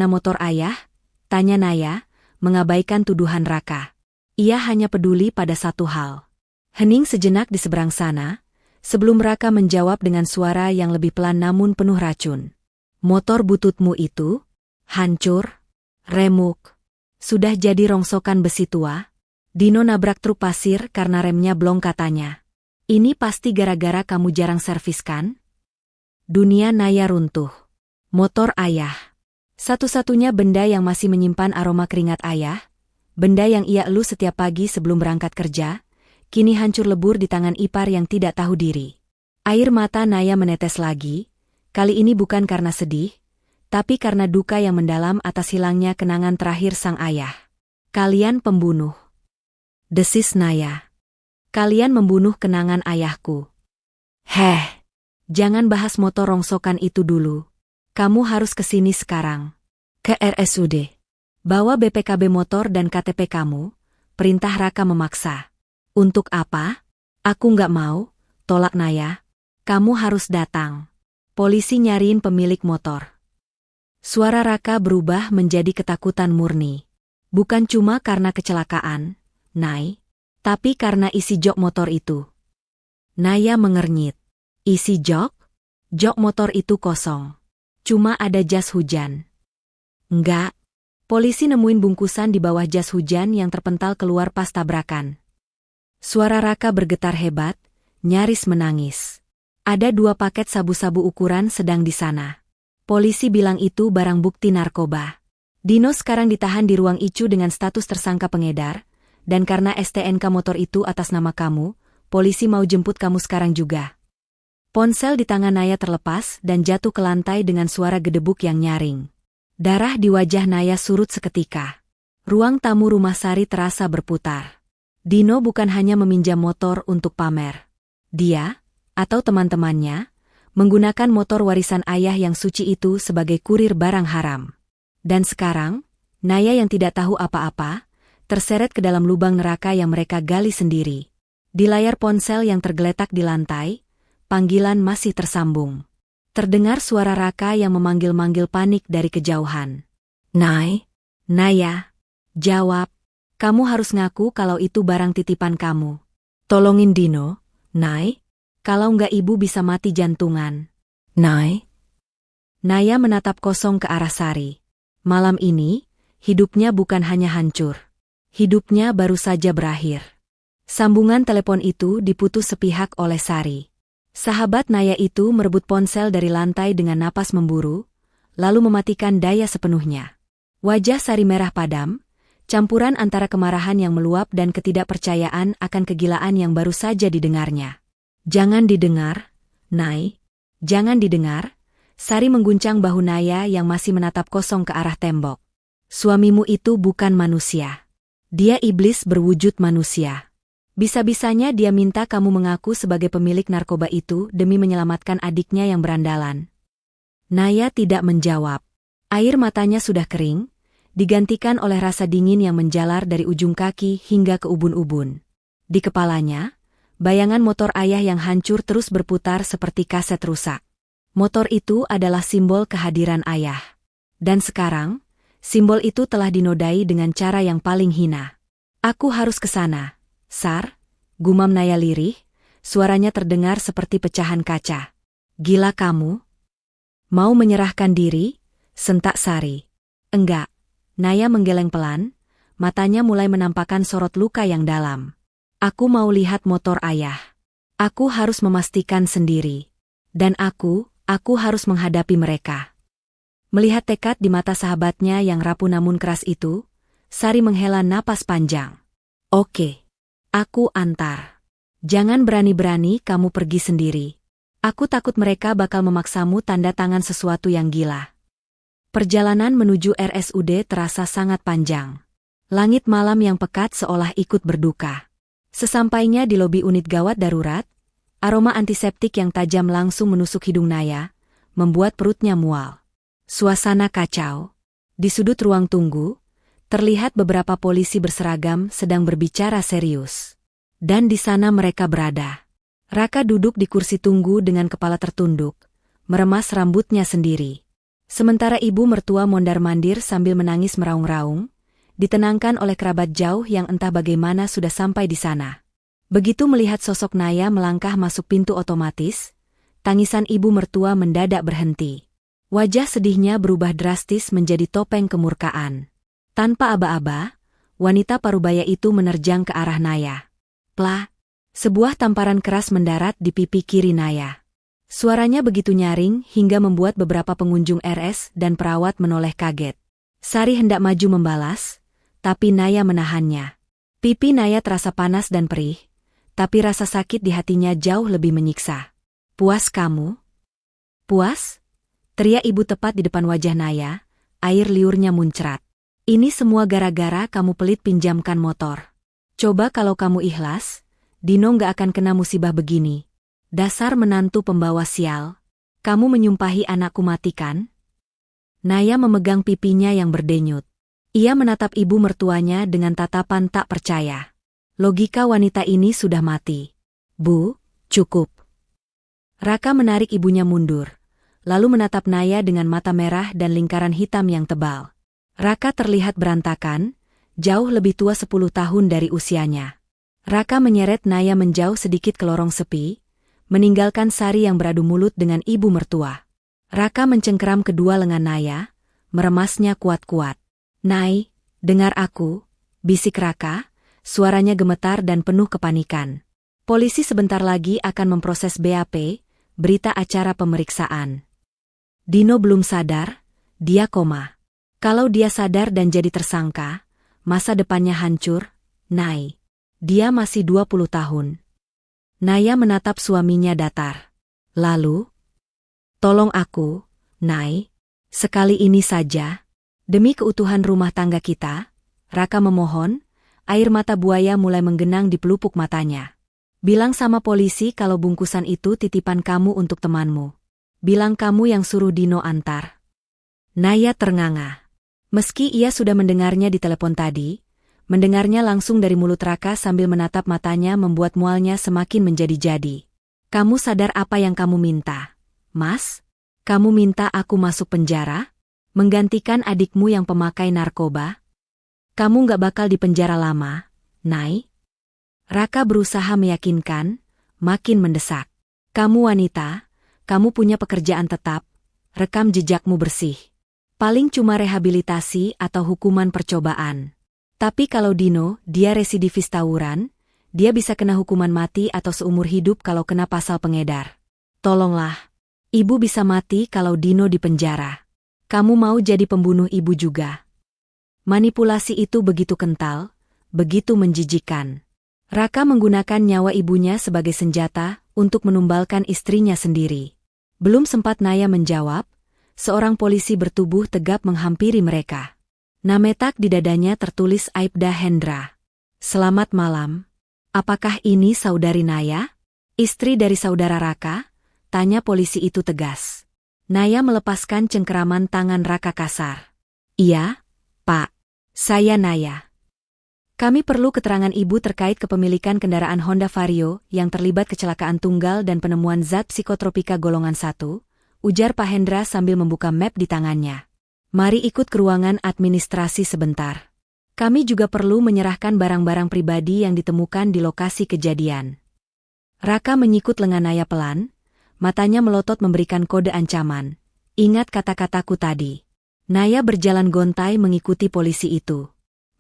motor ayah? Tanya Naya, mengabaikan tuduhan Raka. Ia hanya peduli pada satu hal. Hening sejenak di seberang sana, sebelum Raka menjawab dengan suara yang lebih pelan namun penuh racun. Motor bututmu itu? Hancur? Remuk? Sudah jadi rongsokan besi tua? Dino nabrak truk pasir karena remnya blong katanya. Ini pasti gara-gara kamu jarang servis kan? Dunia Naya runtuh. Motor ayah. Satu-satunya benda yang masih menyimpan aroma keringat ayah, benda yang ia elus setiap pagi sebelum berangkat kerja, kini hancur lebur di tangan ipar yang tidak tahu diri. Air mata Naya menetes lagi, kali ini bukan karena sedih, tapi karena duka yang mendalam atas hilangnya kenangan terakhir sang ayah. Kalian pembunuh. Desis Naya. Kalian membunuh kenangan ayahku. Heh, jangan bahas motor rongsokan itu dulu. Kamu harus kesini sekarang. Ke RSUD. Bawa BPKB motor dan KTP kamu, perintah Raka memaksa. Untuk apa? Aku nggak mau, tolak Naya. Kamu harus datang. Polisi nyariin pemilik motor. Suara Raka berubah menjadi ketakutan murni. Bukan cuma karena kecelakaan, Nay, tapi karena isi jok motor itu. Naya mengernyit. Isi jok? Jok motor itu kosong. Cuma ada jas hujan. Enggak. Polisi nemuin bungkusan di bawah jas hujan yang terpental keluar pas tabrakan. Suara Raka bergetar hebat, nyaris menangis. Ada 2 paket sabu-sabu ukuran sedang di sana. Polisi bilang itu barang bukti narkoba. Dino sekarang ditahan di ruang ICU dengan status tersangka pengedar, dan karena STNK motor itu atas nama kamu, polisi mau jemput kamu sekarang juga. Ponsel di tangan Naya terlepas dan jatuh ke lantai dengan suara gedebuk yang nyaring. Darah di wajah Naya surut seketika. Ruang tamu rumah Sari terasa berputar. Dino bukan hanya meminjam motor untuk pamer. Dia, atau teman-temannya, menggunakan motor warisan ayah yang suci itu sebagai kurir barang haram. Dan sekarang, Naya yang tidak tahu apa-apa, terseret ke dalam lubang neraka yang mereka gali sendiri. Di layar ponsel yang tergeletak di lantai, panggilan masih tersambung. Terdengar suara Raka yang memanggil-manggil panik dari kejauhan. Nay, Naya, jawab. Kamu harus ngaku kalau itu barang titipan kamu. Tolongin Dino, Nay. Kalau nggak ibu bisa mati jantungan. Nay. Naya menatap kosong ke arah Sari. Malam ini, hidupnya bukan hanya hancur. Hidupnya baru saja berakhir. Sambungan telepon itu diputus sepihak oleh Sari. Sahabat Naya itu merebut ponsel dari lantai dengan napas memburu, lalu mematikan daya sepenuhnya. Wajah Sari merah padam, campuran antara kemarahan yang meluap dan ketidakpercayaan akan kegilaan yang baru saja didengarnya. Jangan didengar, Nay. Jangan didengar. Sari mengguncang bahu Naya yang masih menatap kosong ke arah tembok. Suamimu itu bukan manusia. Dia iblis berwujud manusia. Bisa-bisanya dia minta kamu mengaku sebagai pemilik narkoba itu demi menyelamatkan adiknya yang berandalan. Naya tidak menjawab. Air matanya sudah kering, digantikan oleh rasa dingin yang menjalar dari ujung kaki hingga ke ubun-ubun. Di kepalanya, bayangan motor ayah yang hancur terus berputar seperti kaset rusak. Motor itu adalah simbol kehadiran ayah. Dan sekarang, simbol itu telah dinodai dengan cara yang paling hina. Aku harus ke sana, Sar, gumam Naya lirih, suaranya terdengar seperti pecahan kaca. Gila kamu? Mau menyerahkan diri? Sentak Sari. Enggak. Naya menggeleng pelan, matanya mulai menampakkan sorot luka yang dalam. Aku mau lihat motor ayah. Aku harus memastikan sendiri. Dan aku harus menghadapi mereka. Melihat tekad di mata sahabatnya yang rapuh namun keras itu, Sari menghela napas panjang. Oke. Aku antar. Jangan berani-berani kamu pergi sendiri. Aku takut mereka bakal memaksamu tanda tangan sesuatu yang gila. Perjalanan menuju RSUD terasa sangat panjang. Langit malam yang pekat seolah ikut berduka. Sesampainya di lobi unit gawat darurat, aroma antiseptik yang tajam langsung menusuk hidung Naya, membuat perutnya mual. Suasana kacau. Di sudut ruang tunggu, terlihat beberapa polisi berseragam sedang berbicara serius. Dan di sana mereka berada. Raka duduk di kursi tunggu dengan kepala tertunduk, meremas rambutnya sendiri. Sementara ibu mertua mondar-mandir sambil menangis meraung-raung, ditenangkan oleh kerabat jauh yang entah bagaimana sudah sampai di sana. Begitu melihat sosok Naya melangkah masuk pintu otomatis, tangisan ibu mertua mendadak berhenti. Wajah sedihnya berubah drastis menjadi topeng kemurkaan. Tanpa aba-aba, wanita parubaya itu menerjang ke arah Naya. Plah! Sebuah tamparan keras mendarat di pipi kiri Naya. Suaranya begitu nyaring hingga membuat beberapa pengunjung RS dan perawat menoleh kaget. Sari hendak maju membalas, tapi Naya menahannya. Pipi Naya terasa panas dan perih, tapi rasa sakit di hatinya jauh lebih menyiksa. Puas kamu? Puas? Teriak ibu tepat di depan wajah Naya, air liurnya muncrat. Ini semua gara-gara kamu pelit pinjamkan motor. Coba kalau kamu ikhlas, Dino nggak akan kena musibah begini. Dasar menantu pembawa sial. Kamu menyumpahi anakku mati kan? Naya memegang pipinya yang berdenyut. Ia menatap ibu mertuanya dengan tatapan tak percaya. Logika wanita ini sudah mati. Bu, cukup. Raka menarik ibunya mundur, lalu menatap Naya dengan mata merah dan lingkaran hitam yang tebal. Raka terlihat berantakan, jauh lebih tua 10 tahun dari usianya. Raka menyeret Naya menjauh sedikit ke lorong sepi, meninggalkan Sari yang beradu mulut dengan ibu mertua. Raka mencengkeram kedua lengan Naya, meremasnya kuat-kuat. Nay, dengar aku, bisik Raka, suaranya gemetar dan penuh kepanikan. Polisi sebentar lagi akan memproses BAP, berita acara pemeriksaan. Dino belum sadar, dia koma. Kalau dia sadar dan jadi tersangka, masa depannya hancur, Nay. Dia masih 20 tahun. Naya menatap suaminya datar. Lalu, tolong aku, Nay, sekali ini saja. Demi keutuhan rumah tangga kita, Raka memohon, air mata buaya mulai menggenang di pelupuk matanya. Bilang sama polisi kalau bungkusan itu titipan kamu untuk temanmu. Bilang kamu yang suruh Dino antar. Naya ternganga. Meski ia sudah mendengarnya di telepon tadi, mendengarnya langsung dari mulut Raka sambil menatap matanya membuat mualnya semakin menjadi-jadi. Kamu sadar apa yang kamu minta, Mas? Kamu minta aku masuk penjara? Menggantikan adikmu yang pemakai narkoba? Kamu nggak bakal di penjara lama, Nay. Raka berusaha meyakinkan, makin mendesak. Kamu wanita, kamu punya pekerjaan tetap, rekam jejakmu bersih. Paling cuma rehabilitasi atau hukuman percobaan. Tapi kalau Dino, dia residivis tawuran, dia bisa kena hukuman mati atau seumur hidup kalau kena pasal pengedar. Tolonglah, ibu bisa mati kalau Dino di penjara. Kamu mau jadi pembunuh ibu juga. Manipulasi itu begitu kental, begitu menjijikkan. Raka menggunakan nyawa ibunya sebagai senjata untuk menumbalkan istrinya sendiri. Belum sempat Naya menjawab, seorang polisi bertubuh tegap menghampiri mereka. Nametak di dadanya tertulis Aibda Hendra. Selamat malam. Apakah ini saudari Naya? Istri dari saudara Raka? Tanya polisi itu tegas. Naya melepaskan cengkeraman tangan Raka kasar. Iya, Pak. Saya Naya. Kami perlu keterangan Ibu terkait kepemilikan kendaraan Honda Vario yang terlibat kecelakaan tunggal dan penemuan zat psikotropika golongan 1, ujar Pak Hendra sambil membuka map di tangannya. Mari ikut ke ruangan administrasi sebentar. Kami juga perlu menyerahkan barang-barang pribadi yang ditemukan di lokasi kejadian. Raka menyikut lengan Naya pelan, matanya melotot memberikan kode ancaman. Ingat kata-kataku tadi. Naya berjalan gontai mengikuti polisi itu.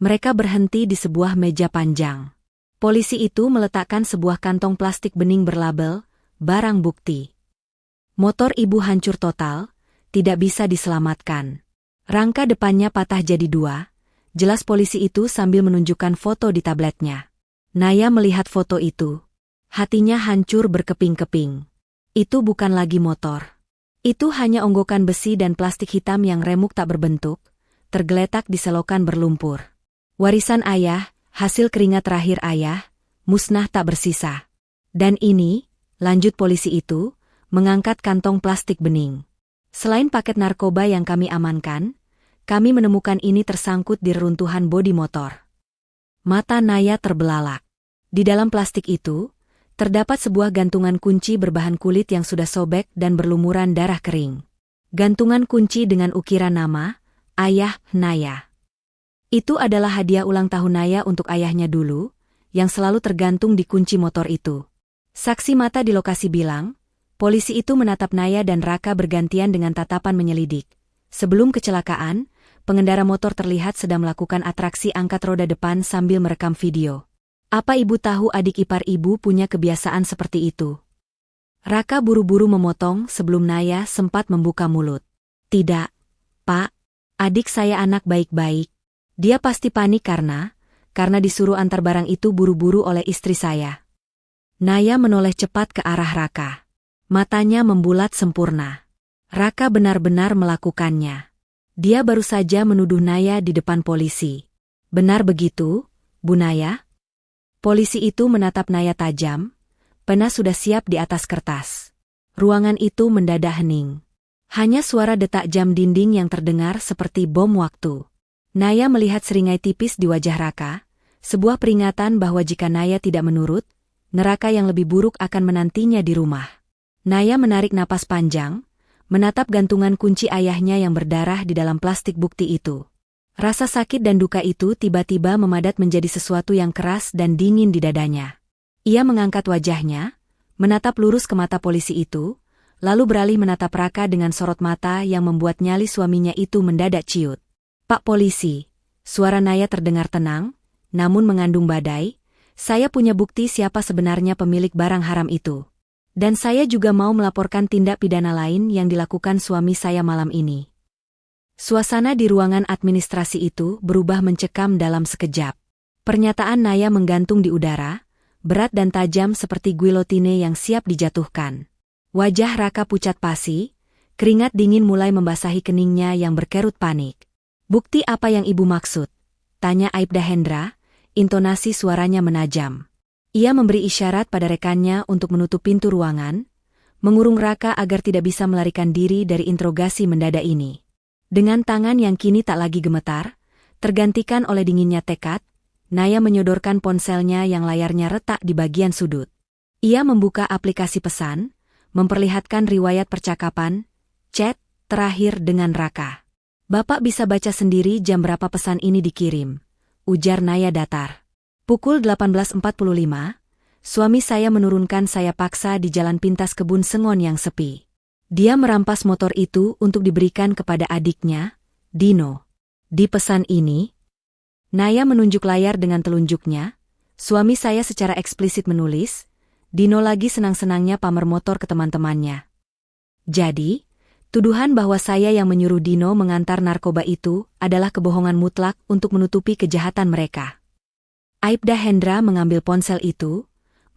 Mereka berhenti di sebuah meja panjang. Polisi itu meletakkan sebuah kantong plastik bening berlabel, barang bukti. Motor Ibu hancur total, tidak bisa diselamatkan. Rangka depannya patah jadi 2, jelas polisi itu sambil menunjukkan foto di tabletnya. Naya melihat foto itu. Hatinya hancur berkeping-keping. Itu bukan lagi motor. Itu hanya onggokan besi dan plastik hitam yang remuk tak berbentuk, tergeletak di selokan berlumpur. Warisan ayah, hasil keringat terakhir ayah, musnah tak bersisa. Dan ini, lanjut polisi itu, mengangkat kantong plastik bening. Selain paket narkoba yang kami amankan, kami menemukan ini tersangkut di reruntuhan bodi motor. Mata Naya terbelalak. Di dalam plastik itu, terdapat sebuah gantungan kunci berbahan kulit yang sudah sobek dan berlumuran darah kering. Gantungan kunci dengan ukiran nama, Ayah Naya. Itu adalah hadiah ulang tahun Naya untuk ayahnya dulu, yang selalu tergantung di kunci motor itu. Saksi mata di lokasi bilang, polisi itu menatap Naya dan Raka bergantian dengan tatapan menyelidik. Sebelum kecelakaan, pengendara motor terlihat sedang melakukan atraksi angkat roda depan sambil merekam video. Apa Ibu tahu adik ipar Ibu punya kebiasaan seperti itu? Raka buru-buru memotong sebelum Naya sempat membuka mulut. Tidak, Pak. Adik saya anak baik-baik. Dia pasti panik karena disuruh antar barang itu buru-buru oleh istri saya. Naya menoleh cepat ke arah Raka. Matanya membulat sempurna. Raka benar-benar melakukannya. Dia baru saja menuduh Naya di depan polisi. Benar begitu, Bu Naya? Polisi itu menatap Naya tajam, pena sudah siap di atas kertas. Ruangan itu mendadak hening. Hanya suara detak jam dinding yang terdengar seperti bom waktu. Naya melihat seringai tipis di wajah Raka, sebuah peringatan bahwa jika Naya tidak menurut, neraka yang lebih buruk akan menantinya di rumah. Naya menarik napas panjang, menatap gantungan kunci ayahnya yang berdarah di dalam plastik bukti itu. Rasa sakit dan duka itu tiba-tiba memadat menjadi sesuatu yang keras dan dingin di dadanya. Ia mengangkat wajahnya, menatap lurus ke mata polisi itu, lalu beralih menatap Raka dengan sorot mata yang membuat nyali suaminya itu mendadak ciut. Pak polisi, suara Naya terdengar tenang, namun mengandung badai. Saya punya bukti siapa sebenarnya pemilik barang haram itu. Dan saya juga mau melaporkan tindak pidana lain yang dilakukan suami saya malam ini. Suasana di ruangan administrasi itu berubah mencekam dalam sekejap. Pernyataan Naya menggantung di udara, berat dan tajam seperti guillotine yang siap dijatuhkan. Wajah Raka pucat pasi, keringat dingin mulai membasahi keningnya yang berkerut panik. Bukti apa yang Ibu maksud? Tanya Aibda Hendra, intonasi suaranya menajam. Ia memberi isyarat pada rekannya untuk menutup pintu ruangan, mengurung Raka agar tidak bisa melarikan diri dari interogasi mendadak ini. Dengan tangan yang kini tak lagi gemetar, tergantikan oleh dinginnya tekad, Naya menyodorkan ponselnya yang layarnya retak di bagian sudut. Ia membuka aplikasi pesan, memperlihatkan riwayat percakapan, chat, terakhir dengan Raka. Bapak bisa baca sendiri jam berapa pesan ini dikirim, ujar Naya datar. Pukul 18.45, suami saya menurunkan saya paksa di jalan pintas kebun sengon yang sepi. Dia merampas motor itu untuk diberikan kepada adiknya, Dino. Di pesan ini, Naya menunjuk layar dengan telunjuknya, suami saya secara eksplisit menulis, Dino lagi senang-senangnya pamer motor ke teman-temannya. Jadi, tuduhan bahwa saya yang menyuruh Dino mengantar narkoba itu adalah kebohongan mutlak untuk menutupi kejahatan mereka. Aibda Hendra mengambil ponsel itu,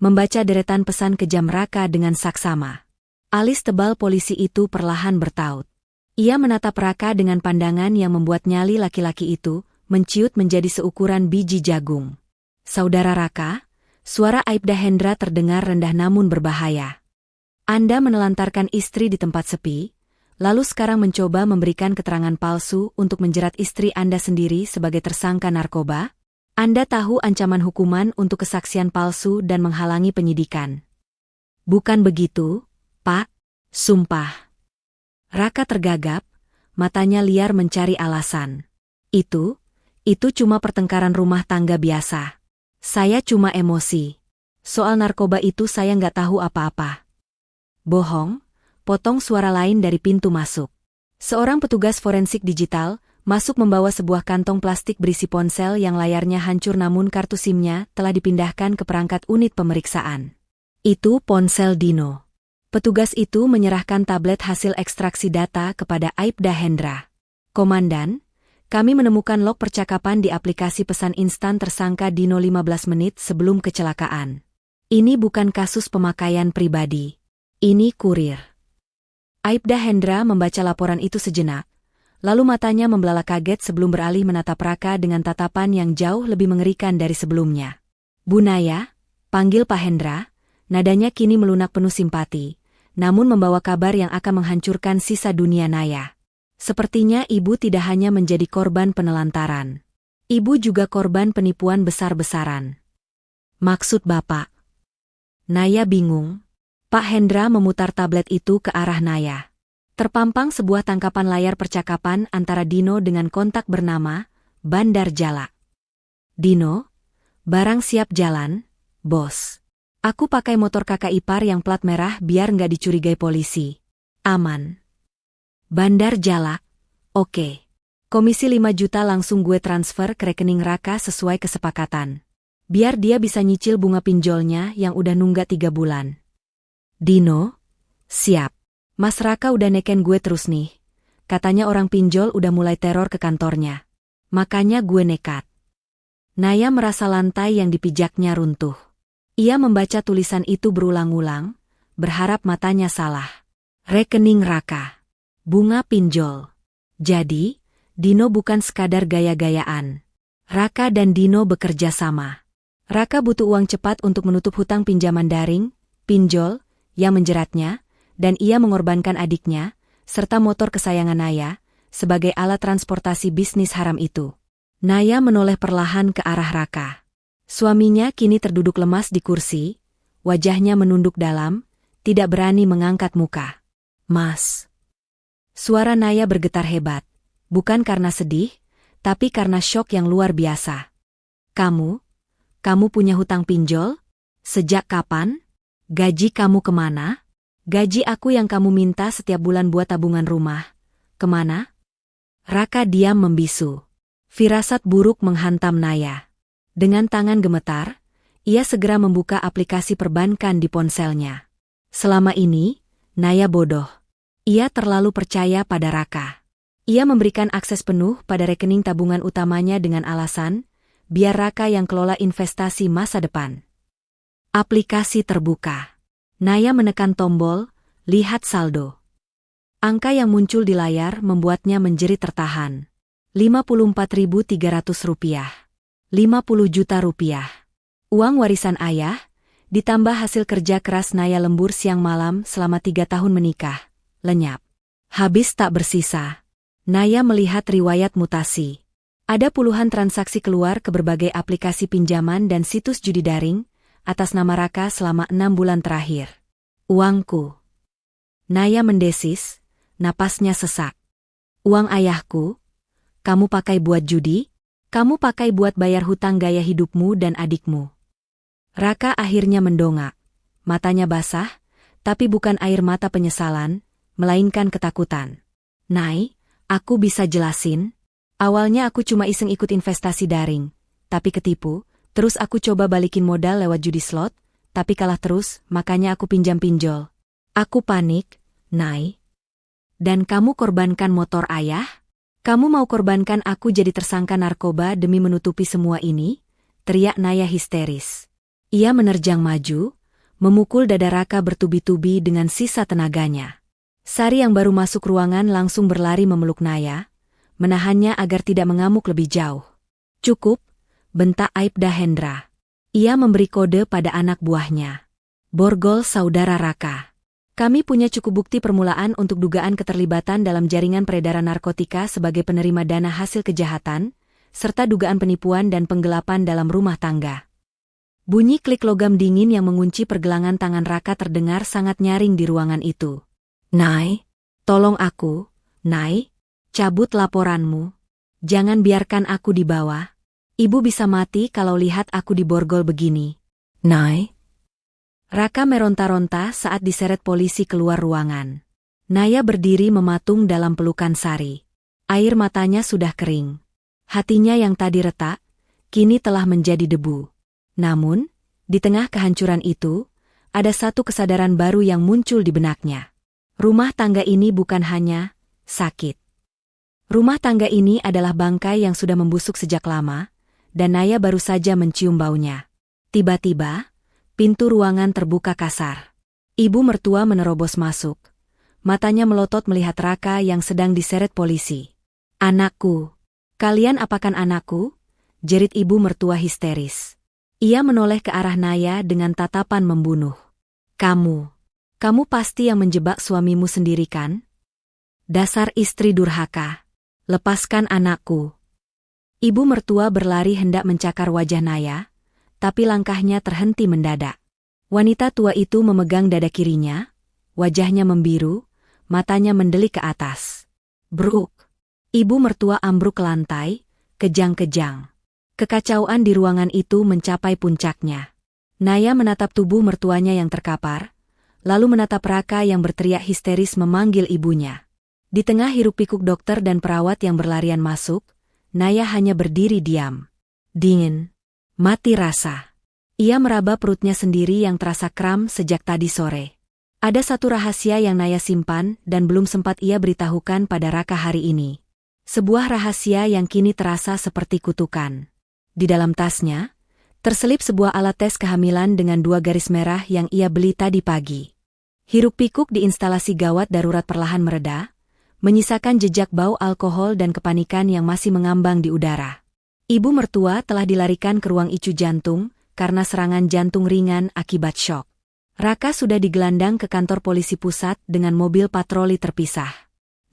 membaca deretan pesan kejam Raka dengan saksama. Alis tebal polisi itu perlahan bertaut. Ia menatap Raka dengan pandangan yang membuat nyali laki-laki itu menciut menjadi seukuran biji jagung. Saudara Raka, suara Aibda Hendra terdengar rendah namun berbahaya. Anda menelantarkan istri di tempat sepi, lalu sekarang mencoba memberikan keterangan palsu untuk menjerat istri Anda sendiri sebagai tersangka narkoba? Anda tahu ancaman hukuman untuk kesaksian palsu dan menghalangi penyidikan. Bukan begitu, Pak? Sumpah. Raka tergagap, matanya liar mencari alasan. Itu cuma pertengkaran rumah tangga biasa. Saya cuma emosi. Soal narkoba itu saya nggak tahu apa-apa. Bohong, potong suara lain dari pintu masuk. Seorang petugas forensik digital masuk membawa sebuah kantong plastik berisi ponsel yang layarnya hancur namun kartu SIM-nya telah dipindahkan ke perangkat unit pemeriksaan. Itu ponsel Dino. Petugas itu menyerahkan tablet hasil ekstraksi data kepada Aibda Hendra. Komandan, kami menemukan log percakapan di aplikasi pesan instan tersangka Dino 15 menit sebelum kecelakaan. Ini bukan kasus pemakaian pribadi. Ini kurir. Aibda Hendra membaca laporan itu sejenak. Lalu matanya membelalak kaget sebelum beralih menatap Raka dengan tatapan yang jauh lebih mengerikan dari sebelumnya. Bu Naya, panggil Pak Hendra, nadanya kini melunak penuh simpati, namun membawa kabar yang akan menghancurkan sisa dunia Naya. Sepertinya ibu tidak hanya menjadi korban penelantaran. Ibu juga korban penipuan besar-besaran. Maksud Bapak? Naya bingung. Pak Hendra memutar tablet itu ke arah Naya. Terpampang sebuah tangkapan layar percakapan antara Dino dengan kontak bernama Bandar Jala. Dino, barang siap jalan, bos. Aku pakai motor kakak ipar yang plat merah biar nggak dicurigai polisi. Aman. Bandar Jala, oke. Komisi 5 juta langsung gue transfer ke rekening Raka sesuai kesepakatan. Biar dia bisa nyicil bunga pinjolnya yang udah nunggak 3 bulan. Dino, siap. Mas Raka udah neken gue terus nih. Katanya orang pinjol udah mulai teror ke kantornya. Makanya gue nekat. Naya merasa lantai yang dipijaknya runtuh. Ia membaca tulisan itu berulang-ulang, berharap matanya salah. Rekening Raka. Bunga pinjol. Jadi, Dino bukan sekadar gaya-gayaan. Raka dan Dino bekerja sama. Raka butuh uang cepat untuk menutup hutang pinjaman daring, pinjol, yang menjeratnya, dan ia mengorbankan adiknya, serta motor kesayangan Naya, sebagai alat transportasi bisnis haram itu. Naya menoleh perlahan ke arah Raka. Suaminya kini terduduk lemas di kursi, wajahnya menunduk dalam, tidak berani mengangkat muka. Mas. Suara Naya bergetar hebat, bukan karena sedih, tapi karena syok yang luar biasa. Kamu punya hutang pinjol? Sejak kapan? Gaji kamu kemana? Gaji aku yang kamu minta setiap bulan buat tabungan rumah. Kemana? Raka diam membisu. Firasat buruk menghantam Naya. Dengan tangan gemetar, ia segera membuka aplikasi perbankan di ponselnya. Selama ini, Naya bodoh. Ia terlalu percaya pada Raka. Ia memberikan akses penuh pada rekening tabungan utamanya dengan alasan, biar Raka yang kelola investasi masa depan. Aplikasi terbuka. Naya menekan tombol, lihat saldo. Angka yang muncul di layar membuatnya menjerit tertahan. Rp54.300. 50 juta rupiah. Uang warisan ayah, ditambah hasil kerja keras Naya lembur siang malam selama 3 tahun menikah. Lenyap. Habis tak bersisa. Naya melihat riwayat mutasi. Ada puluhan transaksi keluar ke berbagai aplikasi pinjaman dan situs judi daring, atas nama Raka selama 6 bulan terakhir. Uangku. Naya mendesis, napasnya sesak. Uang ayahku? Kamu pakai buat judi? Kamu pakai buat bayar hutang gaya hidupmu dan adikmu. Raka akhirnya mendongak. Matanya basah, tapi bukan air mata penyesalan, melainkan ketakutan. Nay, aku bisa jelasin? Awalnya aku cuma iseng ikut investasi daring, tapi ketipu. Terus aku coba balikin modal lewat judi slot, tapi kalah terus, makanya aku pinjam-pinjol. Aku panik, Nay. Dan kamu korbankan motor ayah? Kamu mau korbankan aku jadi tersangka narkoba demi menutupi semua ini? Teriak Naya histeris. Ia menerjang maju, memukul dada Raka bertubi-tubi dengan sisa tenaganya. Sari yang baru masuk ruangan langsung berlari memeluk Naya, menahannya agar tidak mengamuk lebih jauh. Cukup, bentak Aibda Hendra. Ia memberi kode pada anak buahnya. Borgol saudara Raka. Kami punya cukup bukti permulaan untuk dugaan keterlibatan dalam jaringan peredaran narkotika sebagai penerima dana hasil kejahatan, serta dugaan penipuan dan penggelapan dalam rumah tangga. Bunyi klik logam dingin yang mengunci pergelangan tangan Raka terdengar sangat nyaring di ruangan itu. Nay, tolong aku, Nay, cabut laporanmu. Jangan biarkan aku dibawa. Ibu bisa mati kalau lihat aku diborgol begini. Nay. Raka meronta-ronta saat diseret polisi keluar ruangan. Naya berdiri mematung dalam pelukan Sari. Air matanya sudah kering. Hatinya yang tadi retak, kini telah menjadi debu. Namun, di tengah kehancuran itu, ada satu kesadaran baru yang muncul di benaknya. Rumah tangga ini bukan hanya sakit. Rumah tangga ini adalah bangkai yang sudah membusuk sejak lama, dan Naya baru saja mencium baunya. Tiba-tiba, pintu ruangan terbuka kasar. Ibu mertua menerobos masuk. Matanya melotot melihat Raka yang sedang diseret polisi. "Anakku, kalian apakan anakku?" jerit ibu mertua histeris. Ia menoleh ke arah Naya dengan tatapan membunuh. Kamu pasti yang menjebak suamimu sendiri kan? Dasar istri durhaka. Lepaskan anakku." Ibu mertua berlari hendak mencakar wajah Naya, tapi langkahnya terhenti mendadak. Wanita tua itu memegang dada kirinya, wajahnya membiru, matanya mendelik ke atas. Bruk! Ibu mertua ambruk ke lantai, kejang-kejang. Kekacauan di ruangan itu mencapai puncaknya. Naya menatap tubuh mertuanya yang terkapar, lalu menatap Raka yang berteriak histeris memanggil ibunya. Di tengah hiruk-pikuk dokter dan perawat yang berlarian masuk, Naya hanya berdiri diam. Dingin. Mati rasa. Ia meraba perutnya sendiri yang terasa kram sejak tadi sore. Ada satu rahasia yang Naya simpan dan belum sempat ia beritahukan pada Raka hari ini. Sebuah rahasia yang kini terasa seperti kutukan. Di dalam tasnya, terselip sebuah alat tes kehamilan dengan 2 garis merah yang ia beli tadi pagi. Hiruk-pikuk di instalasi gawat darurat perlahan mereda, menyisakan jejak bau alkohol dan kepanikan yang masih mengambang di udara. Ibu mertua telah dilarikan ke ruang ICU jantung karena serangan jantung ringan akibat syok. Raka sudah digelandang ke kantor polisi pusat dengan mobil patroli terpisah.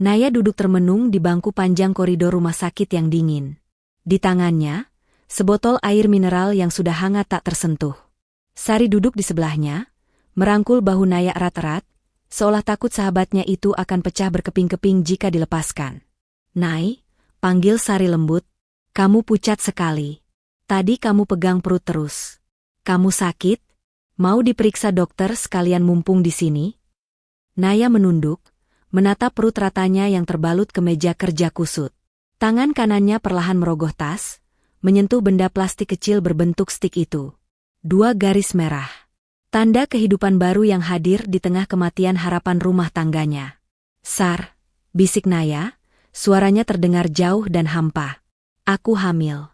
Naya duduk termenung di bangku panjang koridor rumah sakit yang dingin. Di tangannya, sebotol air mineral yang sudah hangat tak tersentuh. Sari duduk di sebelahnya, merangkul bahu Naya erat-erat, seolah takut sahabatnya itu akan pecah berkeping-keping jika dilepaskan. "Nay," panggil Sari lembut. "Kamu pucat sekali. Tadi kamu pegang perut terus. Kamu sakit? Mau diperiksa dokter sekalian mumpung di sini?" Naya menunduk, menatap perut ratanya yang terbalut ke meja kerja kusut. Tangan kanannya perlahan merogoh tas, menyentuh benda plastik kecil berbentuk stik itu. 2 garis merah. Tanda kehidupan baru yang hadir di tengah kematian harapan rumah tangganya. "Sar," bisik Naya, suaranya terdengar jauh dan hampa. "Aku hamil."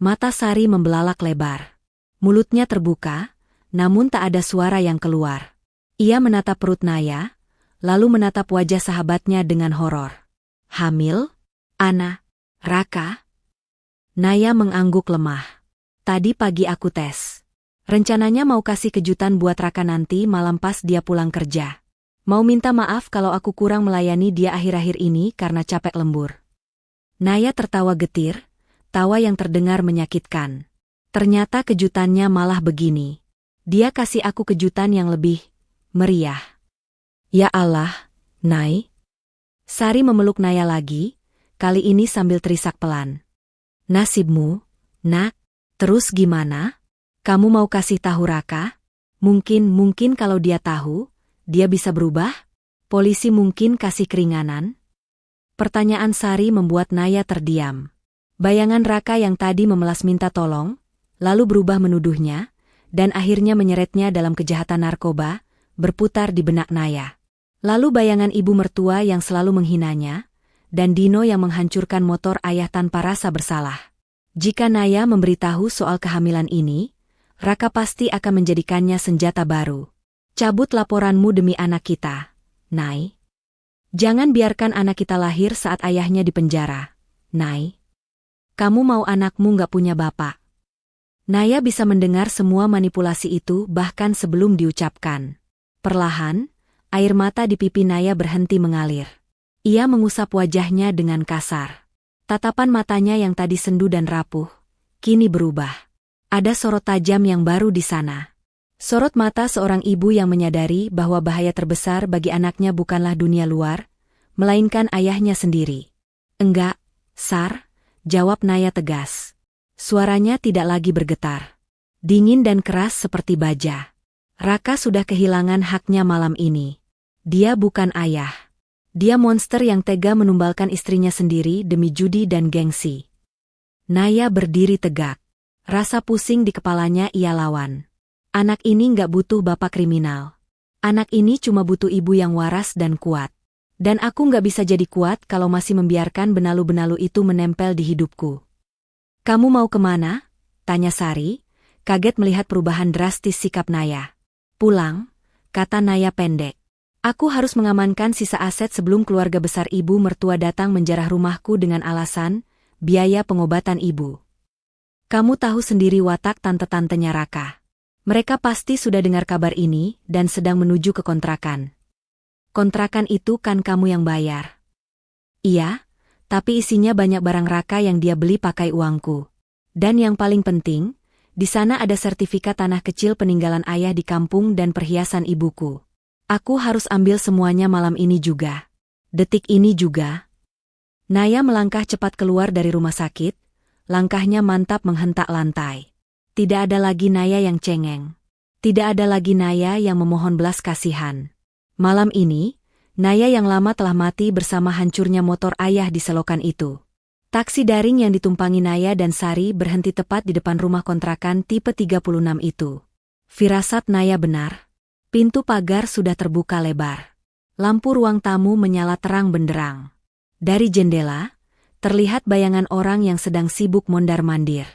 Mata Sari membelalak lebar. Mulutnya terbuka, namun tak ada suara yang keluar. Ia menatap perut Naya, lalu menatap wajah sahabatnya dengan horor. "Hamil? Ana? Raka?" Naya mengangguk lemah. "Tadi pagi aku tes. Rencananya mau kasih kejutan buat Raka nanti malam pas dia pulang kerja. Mau minta maaf kalau aku kurang melayani dia akhir-akhir ini karena capek lembur." Naya tertawa getir, tawa yang terdengar menyakitkan. Ternyata kejutannya malah begini. Dia kasih aku kejutan yang lebih meriah. "Ya Allah, Nay." Sari memeluk Naya lagi, kali ini sambil terisak pelan. "Nasibmu, Nak, terus gimana? Kamu mau kasih tahu Raka? Mungkin kalau dia tahu, dia bisa berubah? Polisi mungkin kasih keringanan?" Pertanyaan Sari membuat Naya terdiam. Bayangan Raka yang tadi memelas minta tolong, lalu berubah menuduhnya, dan akhirnya menyeretnya dalam kejahatan narkoba, berputar di benak Naya. Lalu bayangan ibu mertua yang selalu menghinanya, dan Dino yang menghancurkan motor ayah tanpa rasa bersalah. Jika Naya memberitahu soal kehamilan ini, Raka pasti akan menjadikannya senjata baru. "Cabut laporanmu demi anak kita, Nay. Jangan biarkan anak kita lahir saat ayahnya di penjara, Nay. Kamu mau anakmu nggak punya bapak." Naya bisa mendengar semua manipulasi itu bahkan sebelum diucapkan. Perlahan, Air mata di pipi Naya berhenti mengalir. Ia mengusap wajahnya dengan kasar. Tatapan matanya yang tadi sendu dan rapuh, kini berubah. Ada sorot tajam yang baru di sana. Sorot mata seorang ibu yang menyadari bahwa bahaya terbesar bagi anaknya bukanlah dunia luar, melainkan ayahnya sendiri. Enggak, Sar, jawab Naya tegas. Suaranya tidak lagi bergetar. Dingin dan keras seperti baja. Raka sudah kehilangan haknya malam ini. Dia bukan ayah. Dia monster yang tega menumbalkan istrinya sendiri demi judi dan gengsi. Naya berdiri tegak. Rasa pusing di kepalanya ia lawan. Anak ini nggak butuh bapak kriminal. Anak ini cuma butuh ibu yang waras dan kuat. Dan aku nggak bisa jadi kuat kalau masih membiarkan benalu-benalu itu menempel di hidupku. Kamu mau kemana? Tanya Sari, kaget melihat perubahan drastis sikap Naya. Pulang, kata Naya pendek. Aku harus mengamankan sisa aset sebelum keluarga besar ibu mertua datang menjarah rumahku dengan alasan biaya pengobatan ibu. Kamu tahu sendiri watak tante-tantenya Raka. Mereka pasti sudah dengar kabar ini dan sedang menuju ke kontrakan. Kontrakan itu kan kamu yang bayar. Iya, tapi isinya banyak barang Raka yang dia beli pakai uangku. Dan yang paling penting, di sana ada sertifikat tanah kecil peninggalan ayah di kampung dan perhiasan ibuku. Aku harus ambil semuanya malam ini juga. Detik ini juga. Naya melangkah cepat keluar dari rumah sakit, langkahnya mantap menghentak lantai. Tidak ada lagi Naya yang cengeng. Tidak ada lagi Naya yang memohon belas kasihan. Malam ini, Naya yang lama telah mati bersama hancurnya motor ayah di selokan itu. Taksi daring yang ditumpangi Naya dan Sari berhenti tepat di depan rumah kontrakan tipe 36 itu. Firasat Naya benar. Pintu pagar sudah terbuka lebar. Lampu ruang tamu menyala terang benderang. Dari jendela, terlihat bayangan orang yang sedang sibuk mondar-mandir.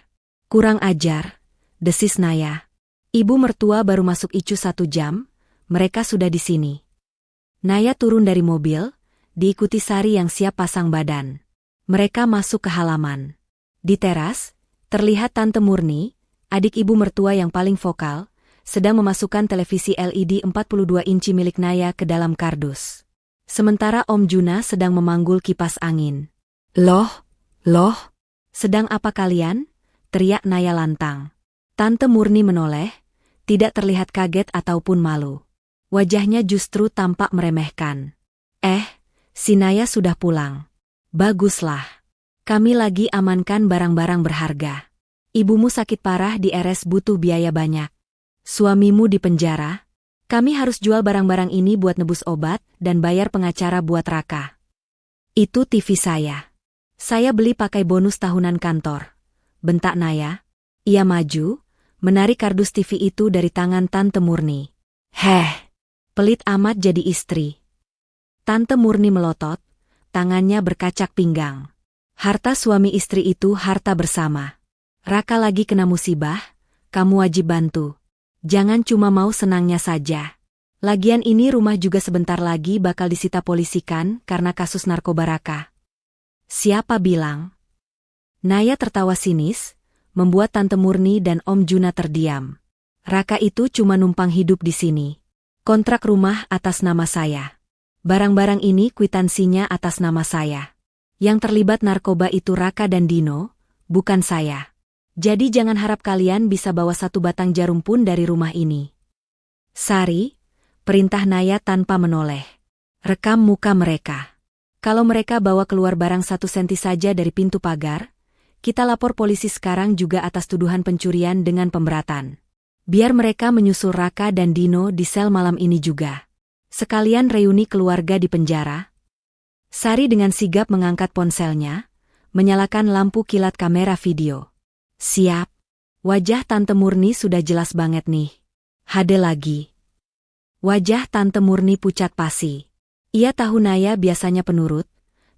Kurang ajar, desis Naya. Ibu mertua baru masuk ICU 1 jam, mereka sudah di sini. Naya turun dari mobil, diikuti Sari yang siap pasang badan. Mereka masuk ke halaman. Di teras, terlihat Tante Murni, adik ibu mertua yang paling vokal, sedang memasukkan televisi LED 42 inci milik Naya ke dalam kardus. Sementara Om Juna sedang memanggul kipas angin. Loh, sedang apa kalian? Teriak Naya lantang. Tante Murni menoleh, tidak terlihat kaget ataupun malu. Wajahnya justru tampak meremehkan. Si Naya sudah pulang. Baguslah. Kami lagi amankan barang-barang berharga. Ibumu sakit parah di RS butuh biaya banyak. Suamimu di penjara. Kami harus jual barang-barang ini buat nebus obat dan bayar pengacara buat Raka. Itu TV saya. Saya beli pakai bonus tahunan kantor. Bentak Naya. Ia maju, menarik kardus TV itu dari tangan Tante Murni. Pelit amat jadi istri. Tante Murni melotot, tangannya berkacak pinggang. Harta suami istri itu harta bersama. Raka lagi kena musibah, kamu wajib bantu. Jangan cuma mau senangnya saja. Lagian ini rumah juga sebentar lagi bakal disita polisi kan karena kasus narkoba Raka. Siapa bilang? Naya tertawa sinis, membuat Tante Murni dan Om Juna terdiam. Raka itu cuma numpang hidup di sini. Kontrak rumah atas nama saya. Barang-barang ini kwitansinya atas nama saya. Yang terlibat narkoba itu Raka dan Dino, bukan saya. Jadi jangan harap kalian bisa bawa 1 batang jarum pun dari rumah ini. Sari, perintah Naya tanpa menoleh. Rekam muka mereka. Kalau mereka bawa keluar barang 1 senti saja dari pintu pagar, kita lapor polisi sekarang juga atas tuduhan pencurian dengan pemberatan. Biar mereka menyusul Raka dan Dino di sel malam ini juga. Sekalian reuni keluarga di penjara. Sari dengan sigap mengangkat ponselnya, menyalakan lampu kilat kamera video. Siap. Wajah Tante Murni sudah jelas banget nih. HD lagi. Wajah Tante Murni pucat pasi. Ia tahu Naya biasanya penurut,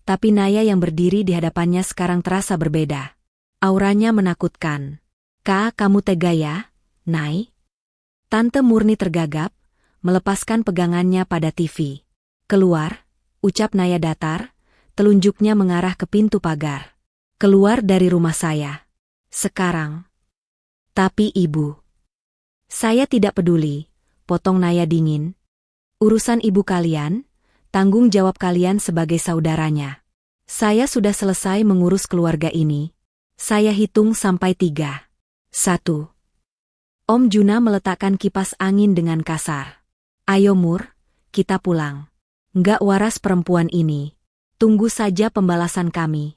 tapi Naya yang berdiri di hadapannya sekarang terasa berbeda. Auranya menakutkan. Kak, kamu tega ya, Nay? Tante Murni tergagap, melepaskan pegangannya pada TV. Keluar, ucap Naya datar, telunjuknya mengarah ke pintu pagar. Keluar dari rumah saya. Sekarang. Tapi ibu. Saya tidak peduli, potong Naya dingin. Urusan ibu kalian, tanggung jawab kalian sebagai saudaranya. Saya sudah selesai mengurus keluarga ini. Saya hitung sampai 3. 1. Om Juna meletakkan kipas angin dengan kasar. Ayo Mur, kita pulang. Nggak waras perempuan ini. Tunggu saja pembalasan kami.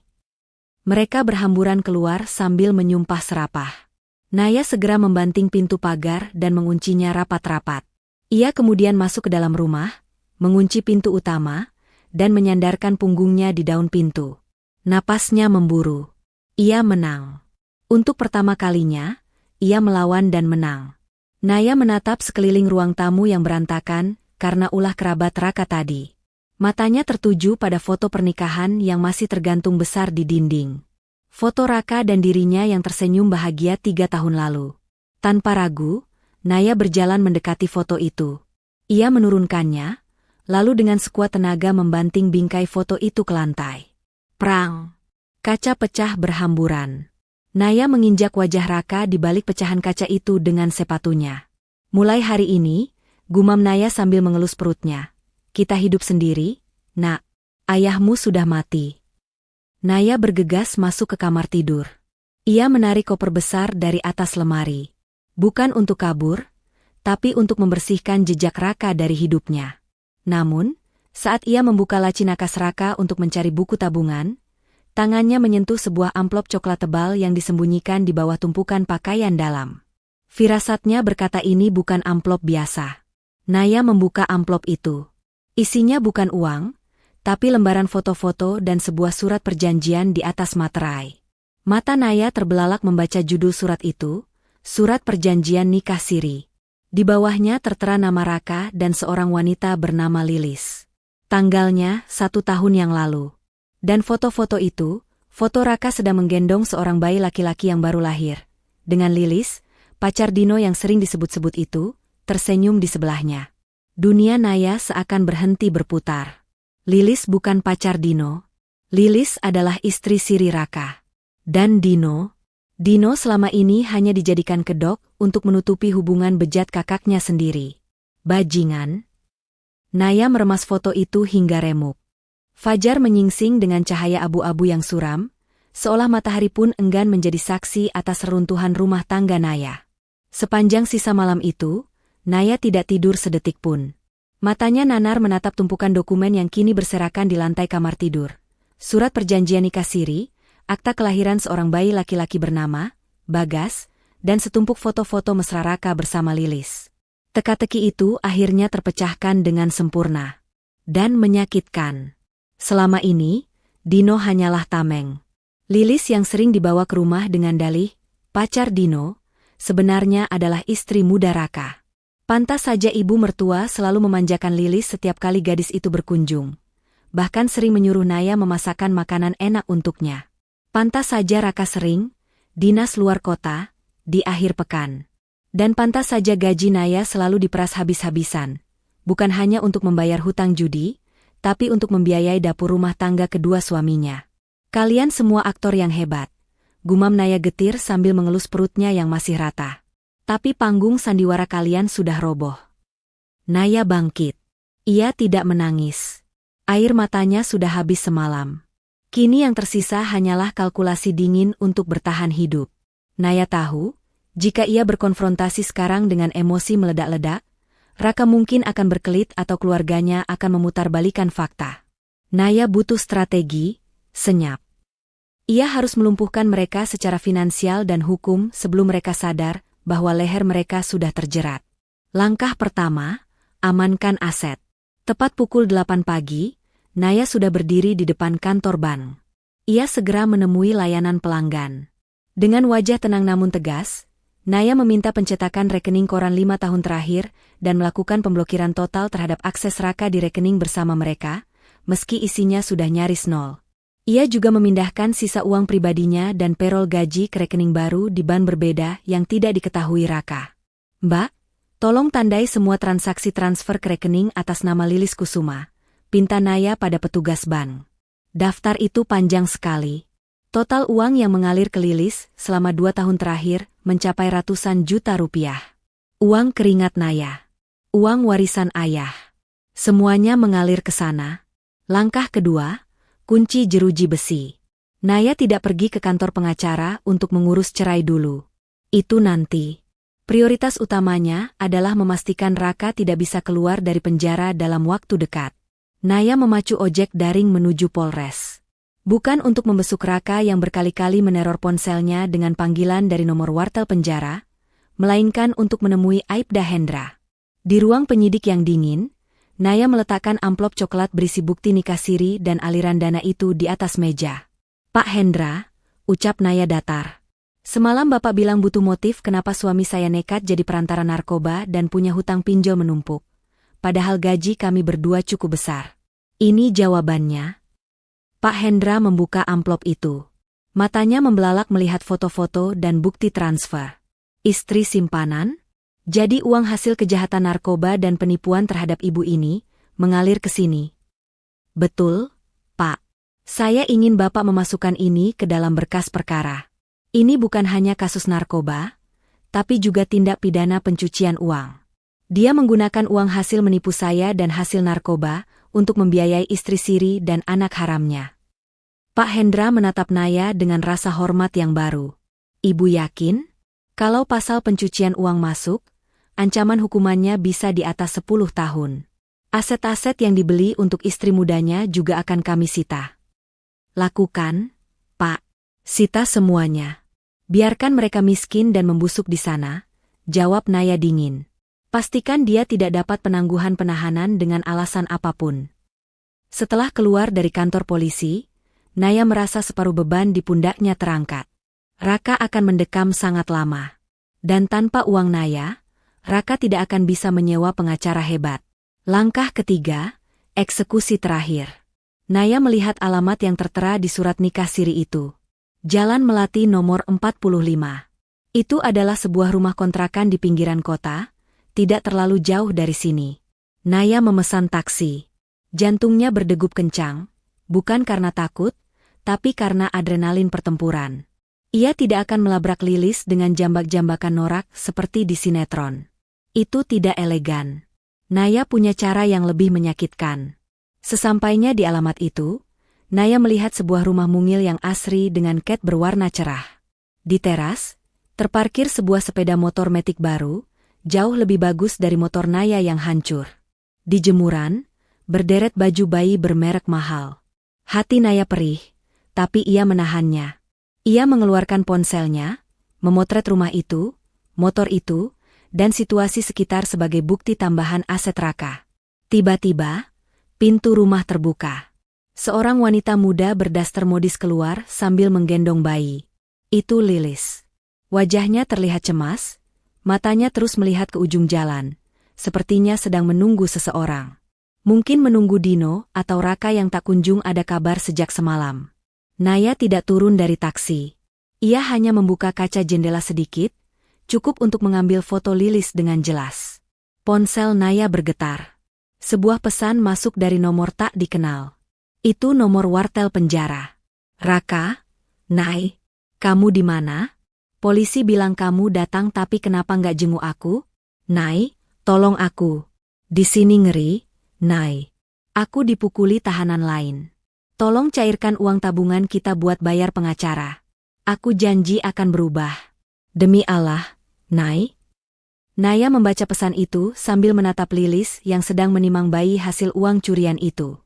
Mereka berhamburan keluar sambil menyumpah serapah. Naya segera membanting pintu pagar dan menguncinya rapat-rapat. Ia kemudian masuk ke dalam rumah, mengunci pintu utama, dan menyandarkan punggungnya di daun pintu. Napasnya memburu. Ia menang. Untuk pertama kalinya, ia melawan dan menang. Naya menatap sekeliling ruang tamu yang berantakan karena ulah kerabat Raka tadi. Matanya tertuju pada foto pernikahan yang masih tergantung besar di dinding. Foto Raka dan dirinya yang tersenyum bahagia 3 tahun lalu. Tanpa ragu, Naya berjalan mendekati foto itu. Ia menurunkannya, lalu dengan sekuat tenaga membanting bingkai foto itu ke lantai. Prang! Kaca pecah berhamburan. Naya menginjak wajah Raka di balik pecahan kaca itu dengan sepatunya. Mulai hari ini, gumam Naya sambil mengelus perutnya. Kita hidup sendiri, Nak. Ayahmu sudah mati. Naya bergegas masuk ke kamar tidur. Ia menarik koper besar dari atas lemari. Bukan untuk kabur, tapi untuk membersihkan jejak Raka dari hidupnya. Namun, saat ia membuka laci nakas Raka untuk mencari buku tabungan, tangannya menyentuh sebuah amplop coklat tebal yang disembunyikan di bawah tumpukan pakaian dalam. Firasatnya berkata ini bukan amplop biasa. Naya membuka amplop itu. Isinya bukan uang, tapi lembaran foto-foto dan sebuah surat perjanjian di atas materai. Mata Naya terbelalak membaca judul surat itu, Surat Perjanjian Nikah Siri. Di bawahnya tertera nama Raka dan seorang wanita bernama Lilis. Tanggalnya 1 tahun yang lalu. Dan foto-foto itu, foto Raka sedang menggendong seorang bayi laki-laki yang baru lahir. Dengan Lilis, pacar Dino yang sering disebut-sebut itu, tersenyum di sebelahnya. Dunia Naya seakan berhenti berputar. Lilis bukan pacar Dino. Lilis adalah istri Siri Raka. Dan Dino selama ini hanya dijadikan kedok untuk menutupi hubungan bejat kakaknya sendiri. Bajingan. Naya meremas foto itu hingga remuk. Fajar menyingsing dengan cahaya abu-abu yang suram, seolah matahari pun enggan menjadi saksi atas reruntuhan rumah tangga Naya. Sepanjang sisa malam itu, Naya tidak tidur sedetik pun. Matanya nanar menatap tumpukan dokumen yang kini berserakan di lantai kamar tidur. Surat perjanjian nikah siri, akta kelahiran seorang bayi laki-laki bernama Bagas, dan setumpuk foto-foto mesra Raka bersama Lilis. Teka-teki itu akhirnya terpecahkan dengan sempurna. Dan menyakitkan. Selama ini, Dino hanyalah tameng. Lilis yang sering dibawa ke rumah dengan dalih, pacar Dino, sebenarnya adalah istri muda Raka. Pantas saja ibu mertua selalu memanjakan Lilis setiap kali gadis itu berkunjung. Bahkan sering menyuruh Naya memasakkan makanan enak untuknya. Pantas saja Raka sering dinas luar kota di akhir pekan. Dan pantas saja gaji Naya selalu diperas habis-habisan. Bukan hanya untuk membayar hutang judi, tapi untuk membiayai dapur rumah tangga kedua suaminya. Kalian semua aktor yang hebat. Gumam Naya getir sambil mengelus perutnya yang masih rata. Tapi panggung sandiwara kalian sudah roboh. Naya bangkit. Ia tidak menangis. Air matanya sudah habis semalam. Kini yang tersisa hanyalah kalkulasi dingin untuk bertahan hidup. Naya tahu, jika ia berkonfrontasi sekarang dengan emosi meledak-ledak, Raka mungkin akan berkelit atau keluarganya akan memutarbalikkan fakta. Naya butuh strategi, senyap. Ia harus melumpuhkan mereka secara finansial dan hukum sebelum mereka sadar bahwa leher mereka sudah terjerat. Langkah pertama, amankan aset. Tepat pukul 8 pagi, Naya sudah berdiri di depan kantor bank. Ia segera menemui layanan pelanggan. Dengan wajah tenang namun tegas, Naya meminta pencetakan rekening koran 5 tahun terakhir dan melakukan pemblokiran total terhadap akses Raka di rekening bersama mereka, meski isinya sudah nyaris nol. Ia juga memindahkan sisa uang pribadinya dan payroll gaji ke rekening baru di bank berbeda yang tidak diketahui Raka. Mbak, tolong tandai semua transaksi transfer ke rekening atas nama Lilis Kusuma, pinta Naya pada petugas bank. Daftar itu panjang sekali. Total uang yang mengalir ke Lilis selama 2 tahun terakhir mencapai ratusan juta rupiah. Uang keringat Naya. Uang warisan ayah. Semuanya mengalir ke sana. Langkah kedua, kunci jeruji besi. Naya tidak pergi ke kantor pengacara untuk mengurus cerai dulu. Itu nanti. Prioritas utamanya adalah memastikan Raka tidak bisa keluar dari penjara dalam waktu dekat. Naya memacu ojek daring menuju Polres. Bukan untuk membesuk Raka yang berkali-kali meneror ponselnya dengan panggilan dari nomor wartel penjara, melainkan untuk menemui Aibda Hendra. Di ruang penyidik yang dingin, Naya meletakkan amplop coklat berisi bukti nikah siri dan aliran dana itu di atas meja. "Pak Hendra," ucap Naya datar. "Semalam Bapak bilang butuh motif kenapa suami saya nekat jadi perantara narkoba dan punya hutang pinjol menumpuk. Padahal gaji kami berdua cukup besar. Ini jawabannya." Pak Hendra membuka amplop itu. Matanya membelalak melihat foto-foto dan bukti transfer. Istri simpanan? Jadi uang hasil kejahatan narkoba dan penipuan terhadap ibu ini mengalir ke sini. "Betul, Pak. Saya ingin Bapak memasukkan ini ke dalam berkas perkara. Ini bukan hanya kasus narkoba, tapi juga tindak pidana pencucian uang. Dia menggunakan uang hasil menipu saya dan hasil narkoba untuk membiayai istri siri dan anak haramnya." Pak Hendra menatap Naya dengan rasa hormat yang baru. "Ibu yakin? Kalau pasal pencucian uang masuk, ancaman hukumannya bisa di atas 10 tahun. Aset-aset yang dibeli untuk istri mudanya juga akan kami sita." "Lakukan, Pak. Sita semuanya. Biarkan mereka miskin dan membusuk di sana," jawab Naya dingin. "Pastikan dia tidak dapat penangguhan penahanan dengan alasan apapun." Setelah keluar dari kantor polisi, Naya merasa separuh beban di pundaknya terangkat. Raka akan mendekam sangat lama. Dan tanpa uang Naya, Raka tidak akan bisa menyewa pengacara hebat. Langkah ketiga, eksekusi terakhir. Naya melihat alamat yang tertera di surat nikah siri itu. Jalan Melati nomor 45. Itu adalah sebuah rumah kontrakan di pinggiran kota, tidak terlalu jauh dari sini. Naya memesan taksi. Jantungnya berdegup kencang, bukan karena takut, tapi karena adrenalin pertempuran. Ia tidak akan melabrak Lilis dengan jambak-jambakan norak seperti di sinetron. Itu tidak elegan. Naya punya cara yang lebih menyakitkan. Sesampainya di alamat itu, Naya melihat sebuah rumah mungil yang asri dengan cat berwarna cerah. Di teras, terparkir sebuah sepeda motor metik baru, jauh lebih bagus dari motor Naya yang hancur. Di jemuran, berderet baju bayi bermerek mahal. Hati Naya perih, tapi ia menahannya. Ia mengeluarkan ponselnya, memotret rumah itu, motor itu, dan situasi sekitar sebagai bukti tambahan aset Raka. Tiba-tiba, pintu rumah terbuka. Seorang wanita muda berdaster modis keluar sambil menggendong bayi. Itu Lilis. Wajahnya terlihat cemas, matanya terus melihat ke ujung jalan, sepertinya sedang menunggu seseorang. Mungkin menunggu Dino atau Raka yang tak kunjung ada kabar sejak semalam. Naya tidak turun dari taksi. Ia hanya membuka kaca jendela sedikit, cukup untuk mengambil foto Lilis dengan jelas. Ponsel Naya bergetar. Sebuah pesan masuk dari nomor tak dikenal. Itu nomor wartel penjara. "Raka, Nay, kamu di mana? Polisi bilang kamu datang tapi kenapa nggak jenguk aku? Nay, tolong aku. Di sini ngeri, Nay. Aku dipukuli tahanan lain. Tolong cairkan uang tabungan kita buat bayar pengacara. Aku janji akan berubah. Demi Allah, Nay." Naya membaca pesan itu sambil menatap Lilis yang sedang menimang bayi hasil uang curian itu.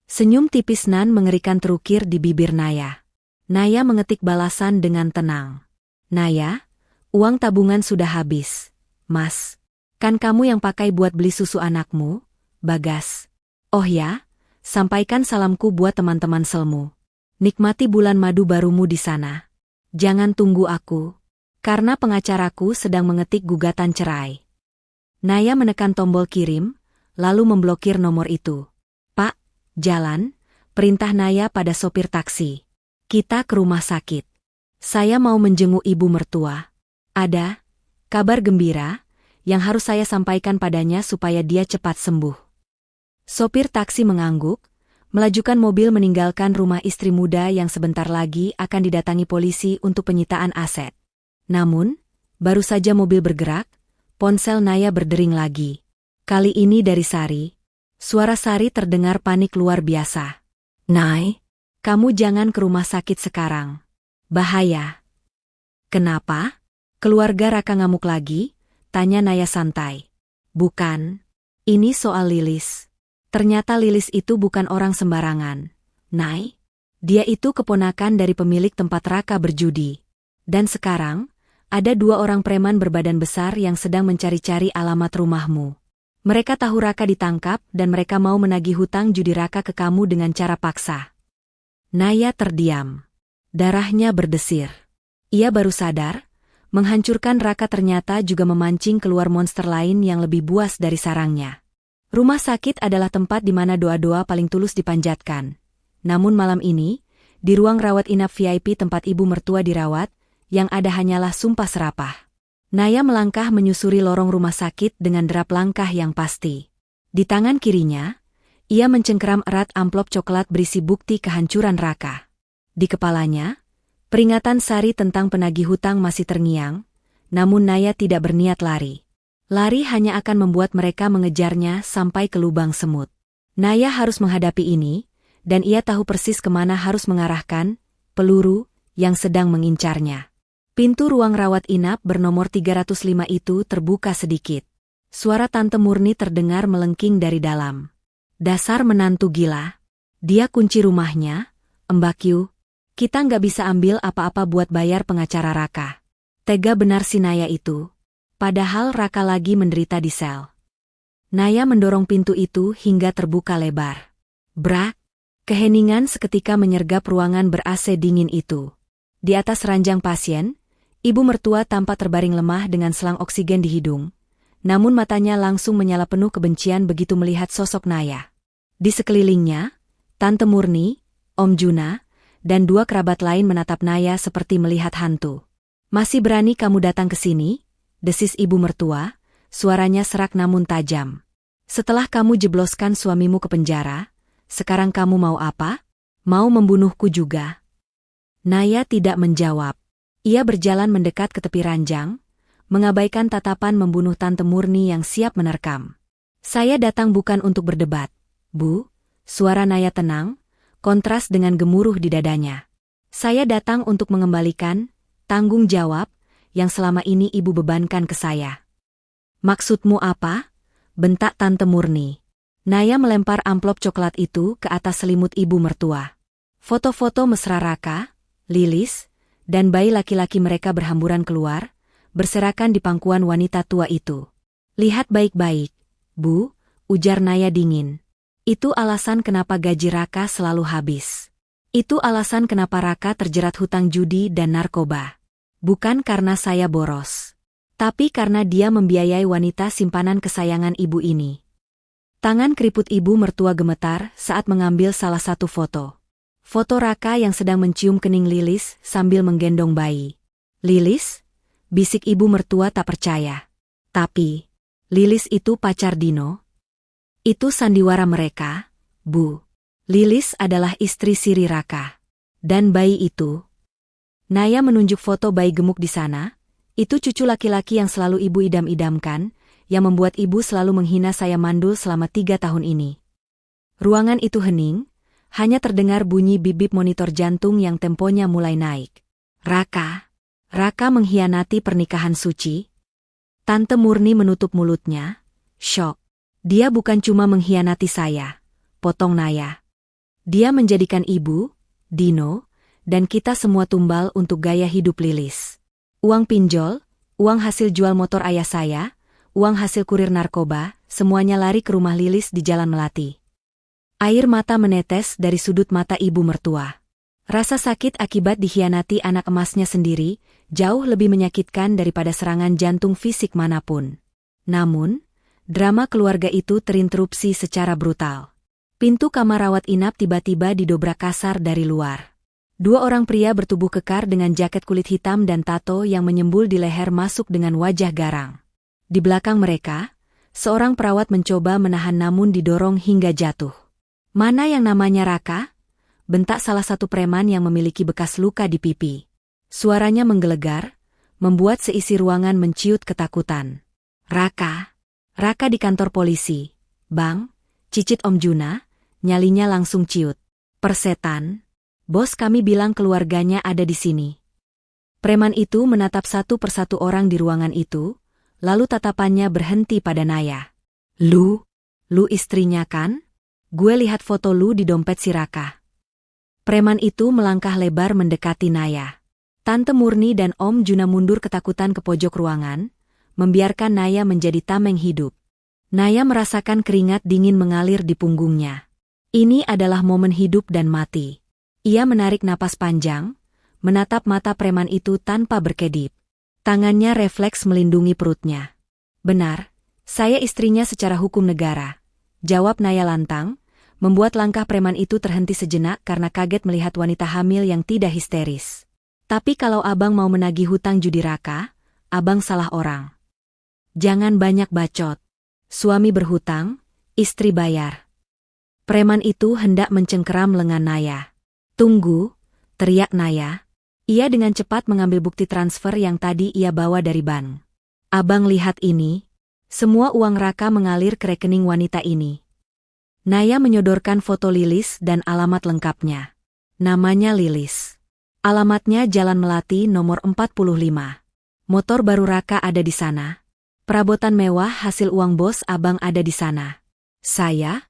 Senyum tipis nan mengerikan terukir di bibir Naya. Naya mengetik balasan dengan tenang. "Naya, uang tabungan sudah habis. Mas, kan kamu yang pakai buat beli susu anakmu, Bagas. Oh ya? Sampaikan salamku buat teman-teman selmu. Nikmati bulan madu barumu di sana. Jangan tunggu aku, karena pengacaraku sedang mengetik gugatan cerai." Naya menekan tombol kirim, lalu memblokir nomor itu. "Pak, jalan," perintah Naya pada sopir taksi. "Kita ke rumah sakit. Saya mau menjenguk ibu mertua. Ada kabar gembira yang harus saya sampaikan padanya supaya dia cepat sembuh." Sopir taksi mengangguk, melajukan mobil meninggalkan rumah istri muda yang sebentar lagi akan didatangi polisi untuk penyitaan aset. Namun, baru saja mobil bergerak, ponsel Naya berdering lagi. Kali ini dari Sari. Suara Sari terdengar panik luar biasa. Nay, kamu jangan ke rumah sakit sekarang. Bahaya. Kenapa? Keluarga Raka ngamuk lagi? Tanya Naya santai. Bukan. Ini soal Lilis. Ternyata Lilis itu bukan orang sembarangan. Nay, dia itu keponakan dari pemilik tempat Raka berjudi. Dan sekarang, ada 2 orang preman berbadan besar yang sedang mencari-cari alamat rumahmu. Mereka tahu Raka ditangkap dan mereka mau menagih hutang judi Raka ke kamu dengan cara paksa. Naya terdiam. Darahnya berdesir. Ia baru sadar, menghancurkan Raka ternyata juga memancing keluar monster lain yang lebih buas dari sarangnya. Rumah sakit adalah tempat di mana doa-doa paling tulus dipanjatkan. Namun malam ini, di ruang rawat inap VIP tempat ibu mertua dirawat, yang ada hanyalah sumpah serapah. Naya melangkah menyusuri lorong rumah sakit dengan derap langkah yang pasti. Di tangan kirinya, ia mencengkeram erat amplop coklat berisi bukti kehancuran Raka. Di kepalanya, peringatan Sari tentang penagih hutang masih terngiang, namun Naya tidak berniat lari. Lari hanya akan membuat mereka mengejarnya sampai ke lubang semut. Naya harus menghadapi ini, dan ia tahu persis kemana harus mengarahkan peluru yang sedang mengincarnya. Pintu ruang rawat inap bernomor 305 itu terbuka sedikit. Suara Tante Murni terdengar melengking dari dalam. Dasar menantu gila. Dia kunci rumahnya, Mbak Yu. Kita nggak bisa ambil apa-apa buat bayar pengacara Raka. Tega benar si Naya itu. Padahal Raka lagi menderita di sel. Naya mendorong pintu itu hingga terbuka lebar. Brak! Keheningan seketika menyergap ruangan ber-AC dingin itu. Di atas ranjang pasien, ibu mertua tampak terbaring lemah dengan selang oksigen di hidung. Namun matanya langsung menyala penuh kebencian begitu melihat sosok Naya. Di sekelilingnya, Tante Murni, Om Juna, dan 2 kerabat lain menatap Naya seperti melihat hantu. Masih berani kamu datang ke sini? Desis ibu mertua, suaranya serak namun tajam. Setelah kamu jebloskan suamimu ke penjara, sekarang kamu mau apa? Mau membunuhku juga? Naya tidak menjawab. Ia berjalan mendekat ke tepi ranjang, mengabaikan tatapan membunuh Tante Murni yang siap menerkam. Saya datang bukan untuk berdebat, Bu. Suara Naya tenang, kontras dengan gemuruh di dadanya. Saya datang untuk mengembalikan tanggung jawab yang selama ini ibu bebankan ke saya. Maksudmu apa? Bentak Tante Murni. Naya melempar amplop coklat itu ke atas selimut ibu mertua. Foto-foto mesra Raka, Lilis, dan bayi laki-laki mereka berhamburan keluar, berserakan di pangkuan wanita tua itu. Lihat baik-baik, Bu, ujar Naya dingin. Itu alasan kenapa gaji Raka selalu habis. Itu alasan kenapa Raka terjerat hutang judi dan narkoba. Bukan karena saya boros. Tapi karena dia membiayai wanita simpanan kesayangan ibu ini. Tangan keriput ibu mertua gemetar saat mengambil salah satu foto. Foto Raka yang sedang mencium kening Lilis sambil menggendong bayi. Lilis? Bisik ibu mertua tak percaya. Tapi, Lilis itu pacar Dino? Itu sandiwara mereka, Bu. Lilis adalah istri siri Raka. Dan bayi itu? Naya menunjuk foto bayi gemuk di sana. Itu cucu laki-laki yang selalu ibu idam-idamkan, yang membuat ibu selalu menghina saya mandul selama 3 tahun ini. Ruangan itu hening, hanya terdengar bunyi bip-bip monitor jantung yang temponya mulai naik. Raka mengkhianati pernikahan suci? Tante Murni menutup mulutnya, syok. Dia bukan cuma mengkhianati saya, potong Naya. Dia menjadikan ibu, Dino, dan kita semua tumbal untuk gaya hidup Lilis. Uang pinjol, uang hasil jual motor ayah saya, uang hasil kurir narkoba, semuanya lari ke rumah Lilis di Jalan Melati. Air mata menetes dari sudut mata ibu mertua. Rasa sakit akibat dikhianati anak emasnya sendiri, jauh lebih menyakitkan daripada serangan jantung fisik manapun. Namun, drama keluarga itu terinterupsi secara brutal. Pintu kamar rawat inap tiba-tiba didobrak kasar dari luar. 2 orang pria bertubuh kekar dengan jaket kulit hitam dan tato yang menyembul di leher masuk dengan wajah garang. Di belakang mereka, seorang perawat mencoba menahan namun didorong hingga jatuh. Mana yang namanya Raka? Bentak salah satu preman yang memiliki bekas luka di pipi. Suaranya menggelegar, membuat seisi ruangan menciut ketakutan. Raka di kantor polisi. Bang, Cicit Om Juna, nyalinya langsung ciut. Persetan. Bos kami bilang keluarganya ada di sini. Preman itu menatap satu persatu orang di ruangan itu, lalu tatapannya berhenti pada Naya. Lu istrinya kan? Gue lihat foto lu di dompet si Raka. Preman itu melangkah lebar mendekati Naya. Tante Murni dan Om Juna mundur ketakutan ke pojok ruangan, membiarkan Naya menjadi tameng hidup. Naya merasakan keringat dingin mengalir di punggungnya. Ini adalah momen hidup dan mati. Ia menarik napas panjang, menatap mata preman itu tanpa berkedip. Tangannya refleks melindungi perutnya. Benar, saya istrinya secara hukum negara, jawab Naya lantang, membuat langkah preman itu terhenti sejenak karena kaget melihat wanita hamil yang tidak histeris. Tapi kalau abang mau menagih hutang judi Raka, abang salah orang. Jangan banyak bacot. Suami berhutang, istri bayar. Preman itu hendak mencengkeram lengan Naya. Tunggu, teriak Naya. Ia dengan cepat mengambil bukti transfer yang tadi ia bawa dari bank. Abang lihat ini. Semua uang Raka mengalir ke rekening wanita ini. Naya menyodorkan foto Lilis dan alamat lengkapnya. Namanya Lilis. Alamatnya Jalan Melati nomor 45. Motor baru Raka ada di sana. Perabotan mewah hasil uang bos abang ada di sana. Saya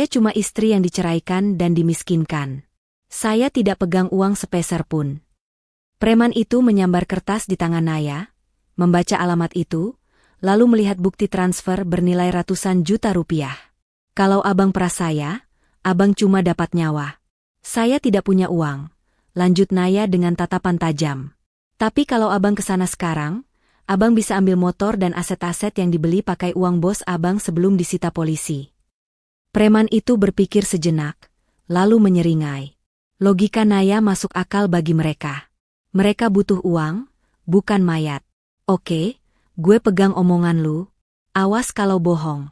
cuma istri yang diceraikan dan dimiskinkan. Saya tidak pegang uang sepeser pun. Preman itu menyambar kertas di tangan Naya, membaca alamat itu, lalu melihat bukti transfer bernilai ratusan juta rupiah. Kalau abang peras saya, abang cuma dapat nyawa. Saya tidak punya uang, lanjut Naya dengan tatapan tajam. Tapi kalau abang kesana sekarang, abang bisa ambil motor dan aset-aset yang dibeli pakai uang bos abang sebelum disita polisi. Preman itu berpikir sejenak, lalu menyeringai. Logika Naya masuk akal bagi mereka. Mereka butuh uang, bukan mayat. Oke, gue pegang omongan lu. Awas kalau bohong.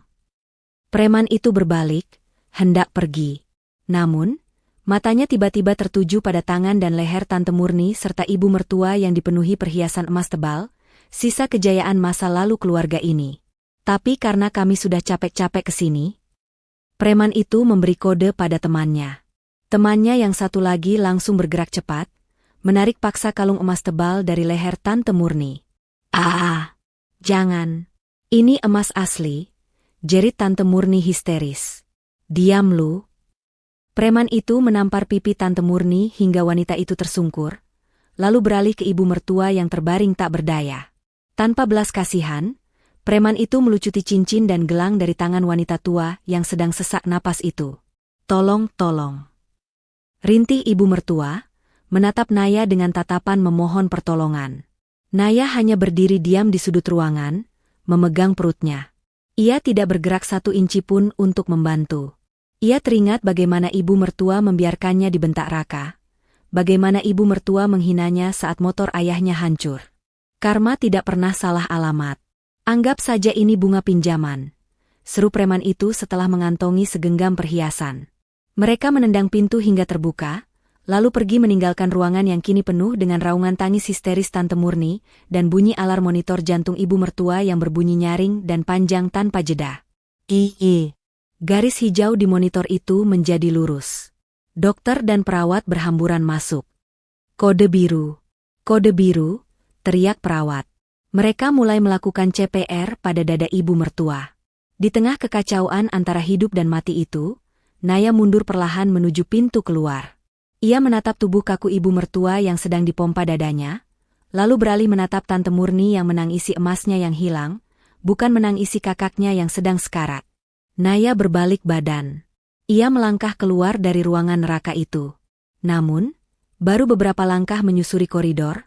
Preman itu berbalik, hendak pergi. Namun, matanya tiba-tiba tertuju pada tangan dan leher Tante Murni serta ibu mertua yang dipenuhi perhiasan emas tebal, sisa kejayaan masa lalu keluarga ini. Tapi karena kami sudah capek-capek kesini, preman itu memberi kode pada temannya. Temannya yang satu lagi langsung bergerak cepat, menarik paksa kalung emas tebal dari leher Tante Murni. Jangan. Ini emas asli, jerit Tante Murni histeris. Diam lu. Preman itu menampar pipi Tante Murni hingga wanita itu tersungkur, lalu beralih ke ibu mertua yang terbaring tak berdaya. Tanpa belas kasihan, preman itu melucuti cincin dan gelang dari tangan wanita tua yang sedang sesak napas itu. Tolong. Rintih ibu mertua, menatap Naya dengan tatapan memohon pertolongan. Naya hanya berdiri diam di sudut ruangan, memegang perutnya. Ia tidak bergerak satu inci pun untuk membantu. Ia teringat bagaimana ibu mertua membiarkannya dibentak Raka, bagaimana ibu mertua menghinanya saat motor ayahnya hancur. Karma tidak pernah salah alamat. Anggap saja ini bunga pinjaman, seru preman itu setelah mengantongi segenggam perhiasan. Mereka menendang pintu hingga terbuka, lalu pergi meninggalkan ruangan yang kini penuh dengan raungan tangis histeris Tante Murni dan bunyi alarm monitor jantung ibu mertua yang berbunyi nyaring dan panjang tanpa jeda. Garis hijau di monitor itu menjadi lurus. Dokter dan perawat berhamburan masuk. Kode biru, teriak perawat. Mereka mulai melakukan CPR pada dada ibu mertua. Di tengah kekacauan antara hidup dan mati itu, Naya mundur perlahan menuju pintu keluar. Ia menatap tubuh kaku ibu mertua yang sedang dipompa dadanya, lalu beralih menatap Tante Murni yang menangisi emasnya yang hilang, bukan menangisi kakaknya yang sedang sekarat. Naya berbalik badan. Ia melangkah keluar dari ruangan neraka itu. Namun, baru beberapa langkah menyusuri koridor,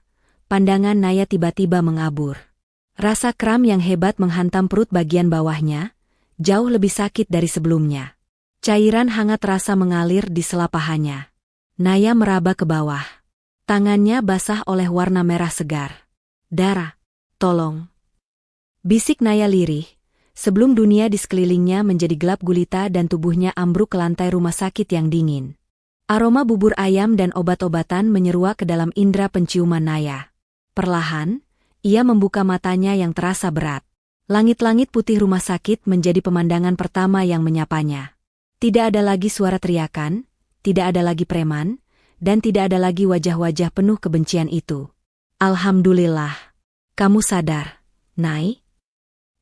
pandangan Naya tiba-tiba mengabur. Rasa kram yang hebat menghantam perut bagian bawahnya, jauh lebih sakit dari sebelumnya. Cairan hangat terasa mengalir di sela pahanya. Naya meraba ke bawah. Tangannya basah oleh warna merah segar. Darah. Tolong. Bisik Naya lirih, sebelum dunia di sekelilingnya menjadi gelap gulita dan tubuhnya ambruk ke lantai rumah sakit yang dingin. Aroma bubur ayam dan obat-obatan menyeruak ke dalam indera penciuman Naya. Perlahan, ia membuka matanya yang terasa berat. Langit-langit putih rumah sakit menjadi pemandangan pertama yang menyapanya. Tidak ada lagi suara teriakan, tidak ada lagi preman, dan tidak ada lagi wajah-wajah penuh kebencian itu. Alhamdulillah. Kamu sadar, Nay?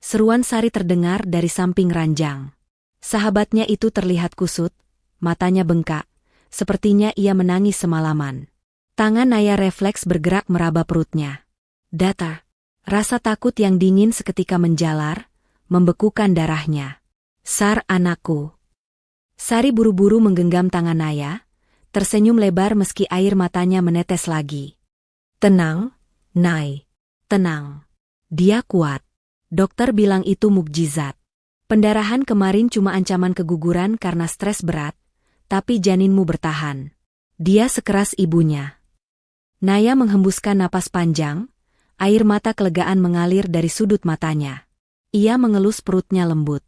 Seruan Sari terdengar dari samping ranjang. Sahabatnya itu terlihat kusut, matanya bengkak, sepertinya ia menangis semalaman. Tangan Naya refleks bergerak meraba perutnya. Datar. Rasa takut yang dingin seketika menjalar, membekukan darahnya. Sar, anakku. Sari buru-buru menggenggam tangan Naya, tersenyum lebar meski air matanya menetes lagi. Tenang, Nay. Tenang. Dia kuat. Dokter bilang itu mukjizat. Pendarahan kemarin cuma ancaman keguguran karena stres berat, tapi janinmu bertahan. Dia sekeras ibunya. Naya menghembuskan napas panjang, air mata kelegaan mengalir dari sudut matanya. Ia mengelus perutnya lembut.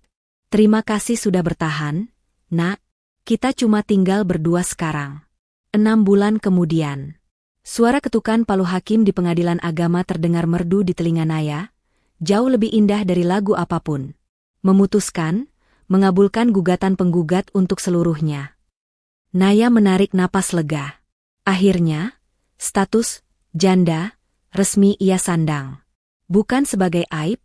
Terima kasih sudah bertahan, Nak. Kita cuma tinggal berdua sekarang. 6 bulan kemudian. Suara ketukan palu hakim di pengadilan agama terdengar merdu di telinga Naya, jauh lebih indah dari lagu apapun. Memutuskan, mengabulkan gugatan penggugat untuk seluruhnya. Naya menarik napas lega. Akhirnya, status janda resmi ia sandang. Bukan sebagai aib,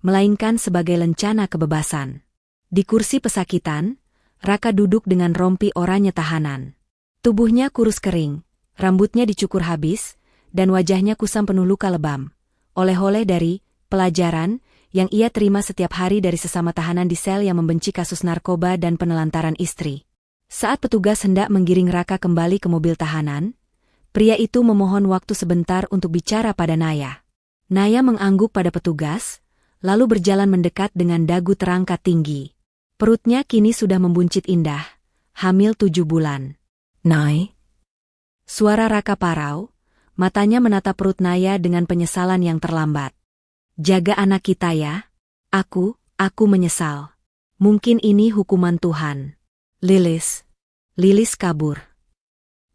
melainkan sebagai lencana kebebasan. Di kursi pesakitan, Raka duduk dengan rompi oranye tahanan. Tubuhnya kurus kering, rambutnya dicukur habis, dan wajahnya kusam penuh luka lebam. Oleh-oleh dari pelajaran yang ia terima setiap hari dari sesama tahanan di sel yang membenci kasus narkoba dan penelantaran istri. Saat petugas hendak menggiring Raka kembali ke mobil tahanan, pria itu memohon waktu sebentar untuk bicara pada Naya. Naya mengangguk pada petugas, lalu berjalan mendekat dengan dagu terangkat tinggi. Perutnya kini sudah membuncit indah, hamil 7 bulan. Nay? Suara Raka parau, matanya menatap perut Naya dengan penyesalan yang terlambat. Jaga anak kita ya. Aku menyesal. Mungkin ini hukuman Tuhan. Lilis kabur.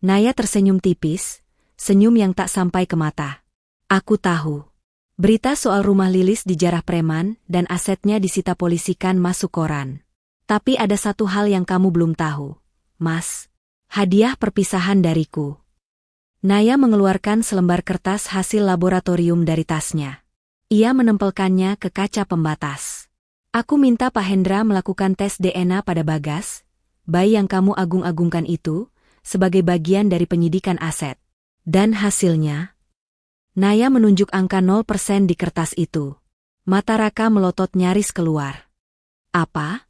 Naya tersenyum tipis, senyum yang tak sampai ke mata. Aku tahu. Berita soal rumah Lilis dijarah preman dan asetnya disita polisikan masuk koran. Tapi ada satu hal yang kamu belum tahu, Mas. Hadiah perpisahan dariku. Naya mengeluarkan selembar kertas hasil laboratorium dari tasnya. Ia menempelkannya ke kaca pembatas. Aku minta Pak Hendra melakukan tes DNA pada Bagas, bayi yang kamu agung-agungkan itu, sebagai bagian dari penyidikan aset. Dan hasilnya? Naya menunjuk angka 0% di kertas itu. Mata Raka melotot nyaris keluar. Apa?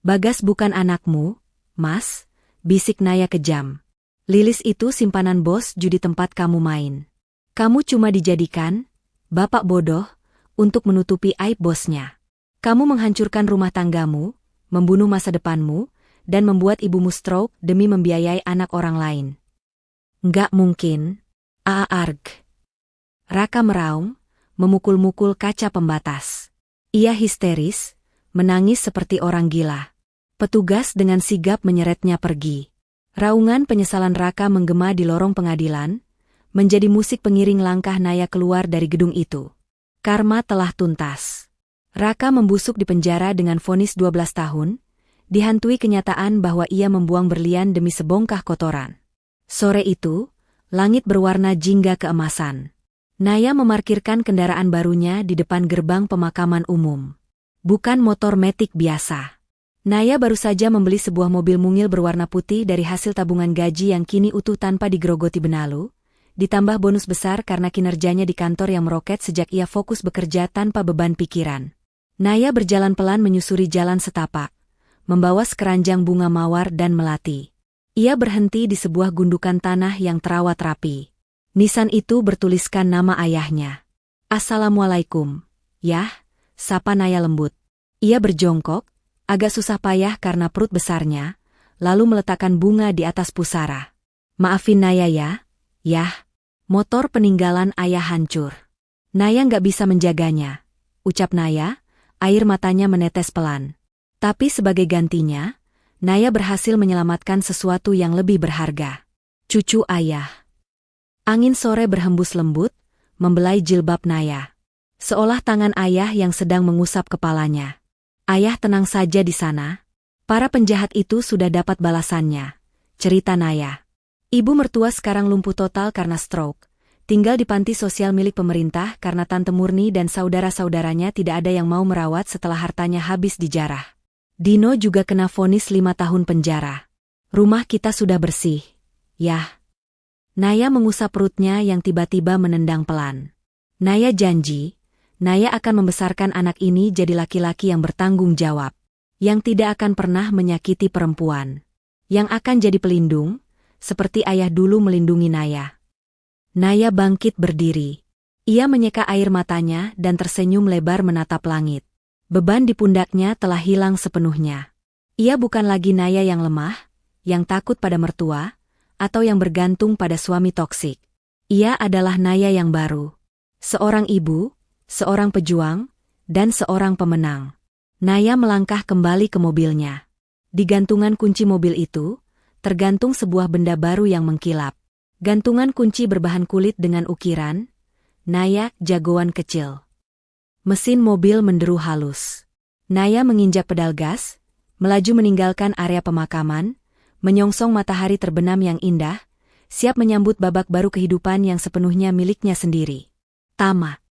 Bagas bukan anakmu, Mas, bisik Naya kejam. Lilis itu simpanan bos judi tempat kamu main. Kamu cuma dijadikan, bapak bodoh, untuk menutupi aib bosnya. Kamu menghancurkan rumah tanggamu, membunuh masa depanmu, dan membuat ibumu stroke demi membiayai anak orang lain. Nggak mungkin. Arg. Raka meraung, memukul-mukul kaca pembatas. Ia histeris, menangis seperti orang gila. Petugas dengan sigap menyeretnya pergi. Raungan penyesalan Raka menggema di lorong pengadilan, menjadi musik pengiring langkah Naya keluar dari gedung itu. Karma telah tuntas. Raka membusuk di penjara dengan vonis 12 tahun, dihantui kenyataan bahwa ia membuang berlian demi sebongkah kotoran. Sore itu, langit berwarna jingga keemasan. Naya memarkirkan kendaraan barunya di depan gerbang pemakaman umum. Bukan motor metik biasa. Naya baru saja membeli sebuah mobil mungil berwarna putih dari hasil tabungan gaji yang kini utuh tanpa digerogoti benalu, ditambah bonus besar karena kinerjanya di kantor yang meroket sejak ia fokus bekerja tanpa beban pikiran. Naya berjalan pelan menyusuri jalan setapak, membawa sekeranjang bunga mawar dan melati. Ia berhenti di sebuah gundukan tanah yang terawat rapi. Nisan itu bertuliskan nama ayahnya. Assalamualaikum, Yah, sapa Naya lembut. Ia berjongkok, agak susah payah karena perut besarnya, lalu meletakkan bunga di atas pusara. Maafin Naya ya, Yah. Motor peninggalan ayah hancur. Naya nggak bisa menjaganya, ucap Naya, air matanya menetes pelan. Tapi sebagai gantinya, Naya berhasil menyelamatkan sesuatu yang lebih berharga. Cucu ayah. Angin sore berhembus lembut, membelai jilbab Naya. Seolah tangan ayah yang sedang mengusap kepalanya. Ayah tenang saja di sana. Para penjahat itu sudah dapat balasannya. Cerita Naya. Ibu mertua sekarang lumpuh total karena stroke. Tinggal di panti sosial milik pemerintah karena Tante Murni dan saudara-saudaranya tidak ada yang mau merawat setelah hartanya habis dijarah. Dino juga kena vonis 5 tahun penjara. Rumah kita sudah bersih. Yah. Naya mengusap perutnya yang tiba-tiba menendang pelan. Naya janji, Naya akan membesarkan anak ini jadi laki-laki yang bertanggung jawab. Yang tidak akan pernah menyakiti perempuan. Yang akan jadi pelindung, seperti ayah dulu melindungi Naya. Naya bangkit berdiri. Ia menyeka air matanya dan tersenyum lebar menatap langit. Beban di pundaknya telah hilang sepenuhnya. Ia bukan lagi Naya yang lemah, yang takut pada mertua, atau yang bergantung pada suami toksik. Ia adalah Naya yang baru. Seorang ibu, seorang pejuang, dan seorang pemenang. Naya melangkah kembali ke mobilnya. Di gantungan kunci mobil itu, tergantung sebuah benda baru yang mengkilap. Gantungan kunci berbahan kulit dengan ukiran, Naya jagoan kecil. Mesin mobil menderu halus. Naya menginjak pedal gas, melaju meninggalkan area pemakaman, menyongsong matahari terbenam yang indah, siap menyambut babak baru kehidupan yang sepenuhnya miliknya sendiri. Tamat.